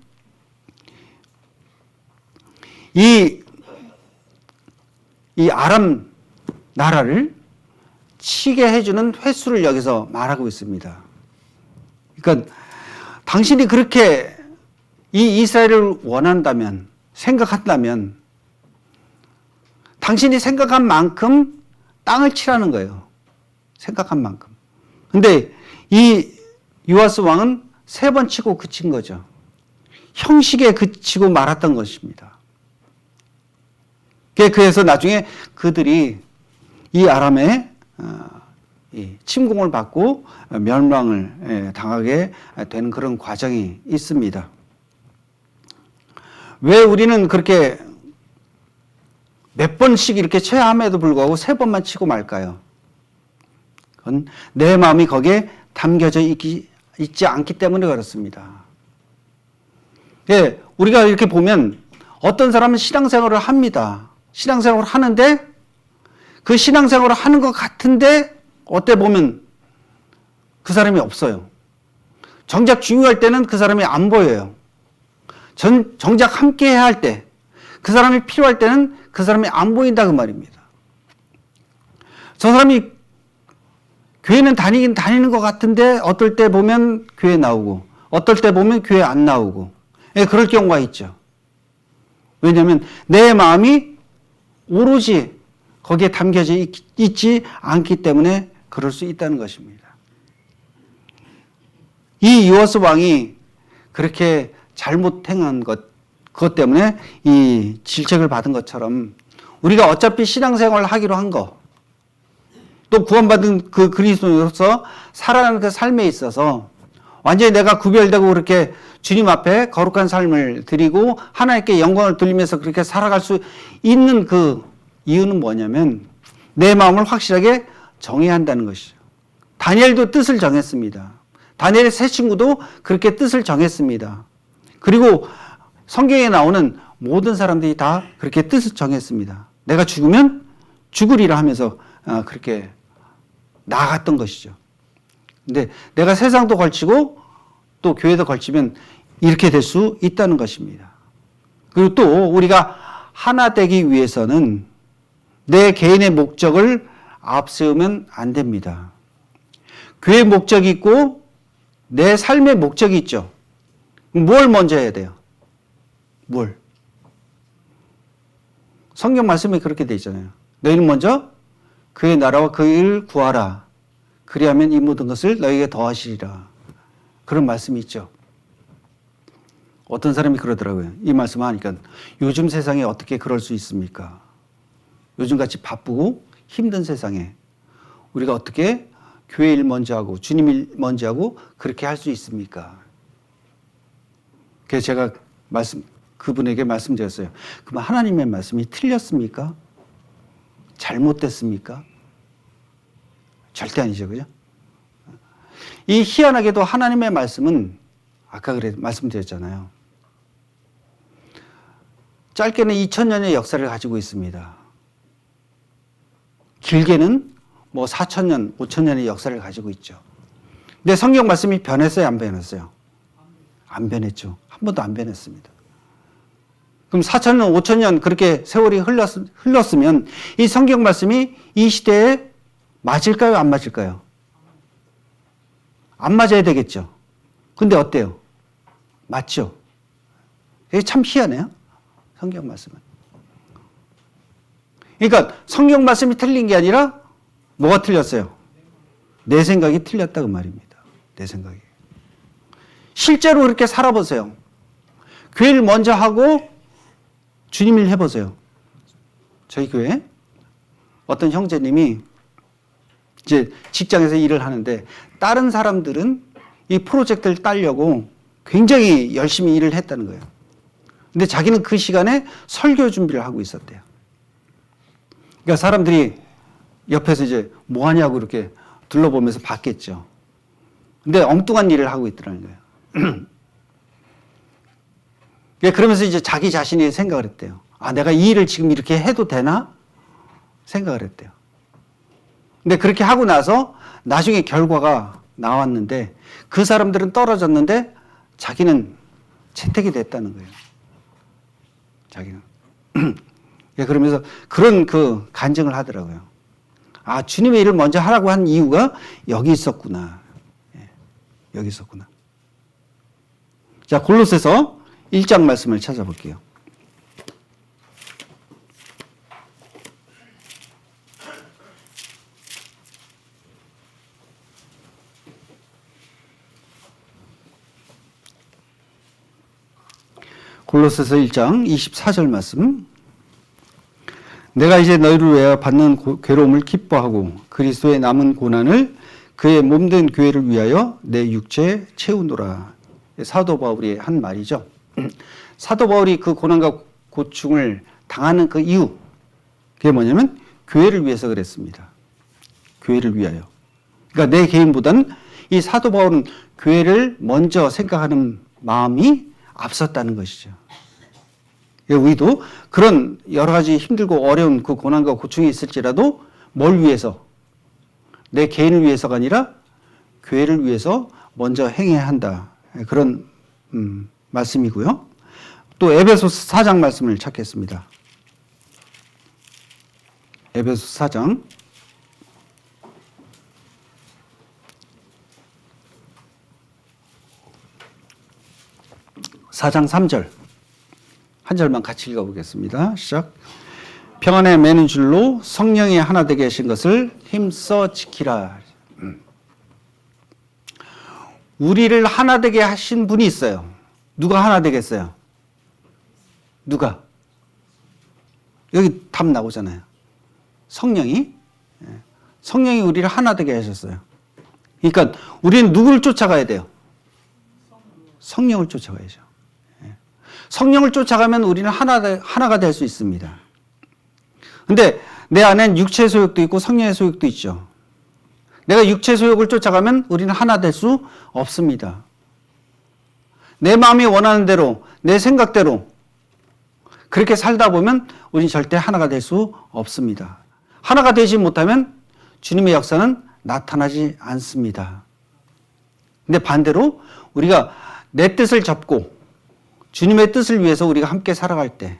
이 아람 나라를 치게 해주는 횟수를 여기서 말하고 있습니다. 그러니까 당신이 그렇게 이 이스라엘을 원한다면, 생각한다면 당신이 생각한 만큼 땅을 치라는 거예요. 생각한 만큼. 근데 이 요아스 왕은 3번 치고 그친 거죠. 형식에 그치고 말았던 것입니다. 그래서 나중에 그들이 이 아람의 침공을 받고 멸망을 당하게 되는 그런 과정이 있습니다. 왜 우리는 그렇게 몇 번씩 이렇게 체험함에도 불구하고 3번만 치고 말까요? 그건 내 마음이 거기에 담겨져 있지 않기 때문에 그렇습니다. 예, 우리가 이렇게 보면 어떤 사람은 신앙생활을 합니다. 신앙생활을 하는데 그 신앙생활을 하는 것 같은데 어때 보면 그 사람이 없어요. 정작 중요할 때는 그 사람이 안 보여요. 정작 함께 해야 할 때, 그 사람이 필요할 때는 그 사람이 안 보인다 그 말입니다. 저 사람이 교회는 다니긴 다니는 것 같은데 어떨 때 보면 교회 나오고 어떨 때 보면 교회 안 나오고, 예, 그럴 경우가 있죠. 왜냐하면 내 마음이 오로지 거기에 담겨져 있지 않기 때문에 그럴 수 있다는 것입니다. 이 요아스 왕이 그렇게 잘못 행한 그것 때문에 이 질책을 받은 것처럼 우리가 어차피 신앙생활을 하기로 한 거, 또 구원받은 그 그리스도인으로서 살아가는 그 삶에 있어서 완전히 내가 구별되고 그렇게 주님 앞에 거룩한 삶을 드리고 하나님께 영광을 돌리면서 그렇게 살아갈 수 있는 그 이유는 뭐냐면 내 마음을 확실하게 정해야 한다는 것이죠. 다니엘도 뜻을 정했습니다. 다니엘의 세 친구도 그렇게 뜻을 정했습니다. 그리고 성경에 나오는 모든 사람들이 다 그렇게 뜻을 정했습니다. 내가 죽으면 죽으리라 하면서 그렇게 나아갔던 것이죠. 근데 내가 세상도 걸치고 또 교회도 걸치면 이렇게 될 수 있다는 것입니다. 그리고 또 우리가 하나 되기 위해서는 내 개인의 목적을 앞세우면 안 됩니다. 교회의 목적이 있고 내 삶의 목적이 있죠. 뭘 먼저 해야 돼요? 뭘? 성경 말씀에 그렇게 돼 있잖아요. 너희는 먼저 그의 나라와 그의 일을 구하라. 그리하면 이 모든 것을 너희에게 더하시리라. 그런 말씀이 있죠. 어떤 사람이 그러더라고요. 이 말씀을 하니까 요즘 세상에 어떻게 그럴 수 있습니까? 요즘같이 바쁘고 힘든 세상에 우리가 어떻게 교회 일 먼저 하고 주님 일 먼저 하고 그렇게 할 수 있습니까? 그래서 제가 그분에게 말씀드렸어요. 그럼 하나님의 말씀이 틀렸습니까? 잘못됐습니까? 절대 아니죠. 그죠? 이 희한하게도 하나님의 말씀은 아까 말씀드렸잖아요. 짧게는 2000년의 역사를 가지고 있습니다. 길게는 4000년, 5000년의 역사를 가지고 있죠. 근데 성경 말씀이 변했어요, 안 변했어요? 안 변했죠. 한 번도 안 변했습니다. 그럼 4000년, 5000년 그렇게 세월이 흘렀으면 이 성경 말씀이 이 시대에 맞을까요, 안 맞을까요? 안 맞아야 되겠죠. 근데 어때요? 맞죠? 이게 참 희한해요. 성경 말씀은. 그러니까 성경 말씀이 틀린 게 아니라 뭐가 틀렸어요? 내 생각이 틀렸다 그 말입니다. 내 생각이. 실제로 그렇게 살아보세요. 교회를 먼저 하고 주님 일 해보세요. 저희 교회 어떤 형제님이 이제 직장에서 일을 하는데 다른 사람들은 이 프로젝트를 따려고 굉장히 열심히 일을 했다는 거예요. 근데 자기는 그 시간에 설교 준비를 하고 있었대요. 그러니까 사람들이 옆에서 이제 뭐 하냐고 이렇게 둘러보면서 봤겠죠. 근데 엉뚱한 일을 하고 있더라는 거예요. 그러면서 이제 자기 자신이 생각을 했대요. 아, 내가 이 일을 지금 이렇게 해도 되나? 생각을 했대요. 근데 그렇게 하고 나서 나중에 결과가 나왔는데 그 사람들은 떨어졌는데 자기는 채택이 됐다는 거예요. 자기는. 그러면서 그런 그 간증을 하더라고요. 아, 주님의 일을 먼저 하라고 한 이유가 여기 있었구나. 여기 있었구나. 자, 골로새서 1장 말씀을 찾아볼게요. 골로새서 1장 24절 말씀. 내가 이제 너희를 위하여 받는 괴로움을 기뻐하고 그리스도의 남은 고난을 그의 몸된 교회를 위하여 내 육체에 채우노라. 사도 바울이 한 말이죠. 사도 바울이 그 고난과 고충을 당하는 그 이유, 그게 뭐냐면 교회를 위해서 그랬습니다. 교회를 위하여. 그러니까 내 개인보다는 이 사도 바울은 교회를 먼저 생각하는 마음이 앞섰다는 것이죠. 우리도 그런 여러 가지 힘들고 어려운 그 고난과 고충이 있을지라도 뭘 위해서? 내 개인을 위해서가 아니라 교회를 위해서 먼저 행해야 한다. 그런 말씀이고요. 또 에베소서 4장 말씀을 찾겠습니다. 에베소서 4장 4장 3절 한 절만 같이 읽어보겠습니다. 시작. 평안에 매는 줄로 성령이 하나 되게 하신 것을 힘써 지키라. 우리를 하나 되게 하신 분이 있어요. 누가 하나 되겠어요? 누가? 여기 답 나오잖아요. 성령이 우리를 하나 되게 하셨어요. 그러니까 우리는 누구를 쫓아가야 돼요? 성령을 쫓아가야죠. 성령을 쫓아가면 우리는 하나가 될 수 있습니다. 근데 내 안엔 육체의 소욕도 있고 성령의 소욕도 있죠. 내가 육체의 소욕을 쫓아가면 우리는 하나 될 수 없습니다. 내 마음이 원하는 대로, 내 생각대로 그렇게 살다 보면 우리는 절대 하나가 될 수 없습니다. 하나가 되지 못하면 주님의 역사는 나타나지 않습니다. 근데 반대로 우리가 내 뜻을 접고 주님의 뜻을 위해서 우리가 함께 살아갈 때,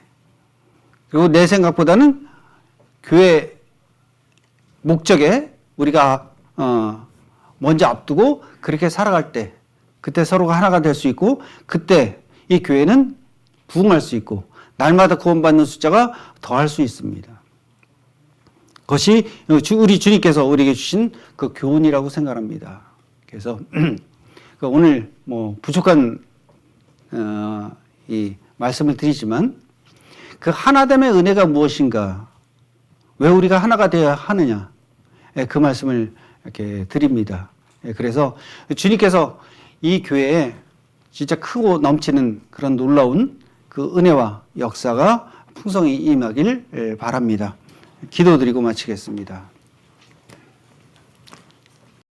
그리고 내 생각보다는 교회 목적에 우리가 먼저 앞두고 그렇게 살아갈 때, 그때 서로가 하나가 될 수 있고, 그때 이 교회는 부흥할 수 있고 날마다 구원받는 숫자가 더할 수 있습니다. 그것이 우리 주님께서 우리에게 주신 그 교훈이라고 생각합니다. 그래서 오늘 부족한 이 말씀을 드리지만 그 하나됨의 은혜가 무엇인가, 왜 우리가 하나가 되어야 하느냐, 그 말씀을 이렇게 드립니다. 그래서 주님께서 이 교회에 진짜 크고 넘치는 그런 놀라운 그 은혜와 역사가 풍성히 임하길 바랍니다. 기도드리고 마치겠습니다.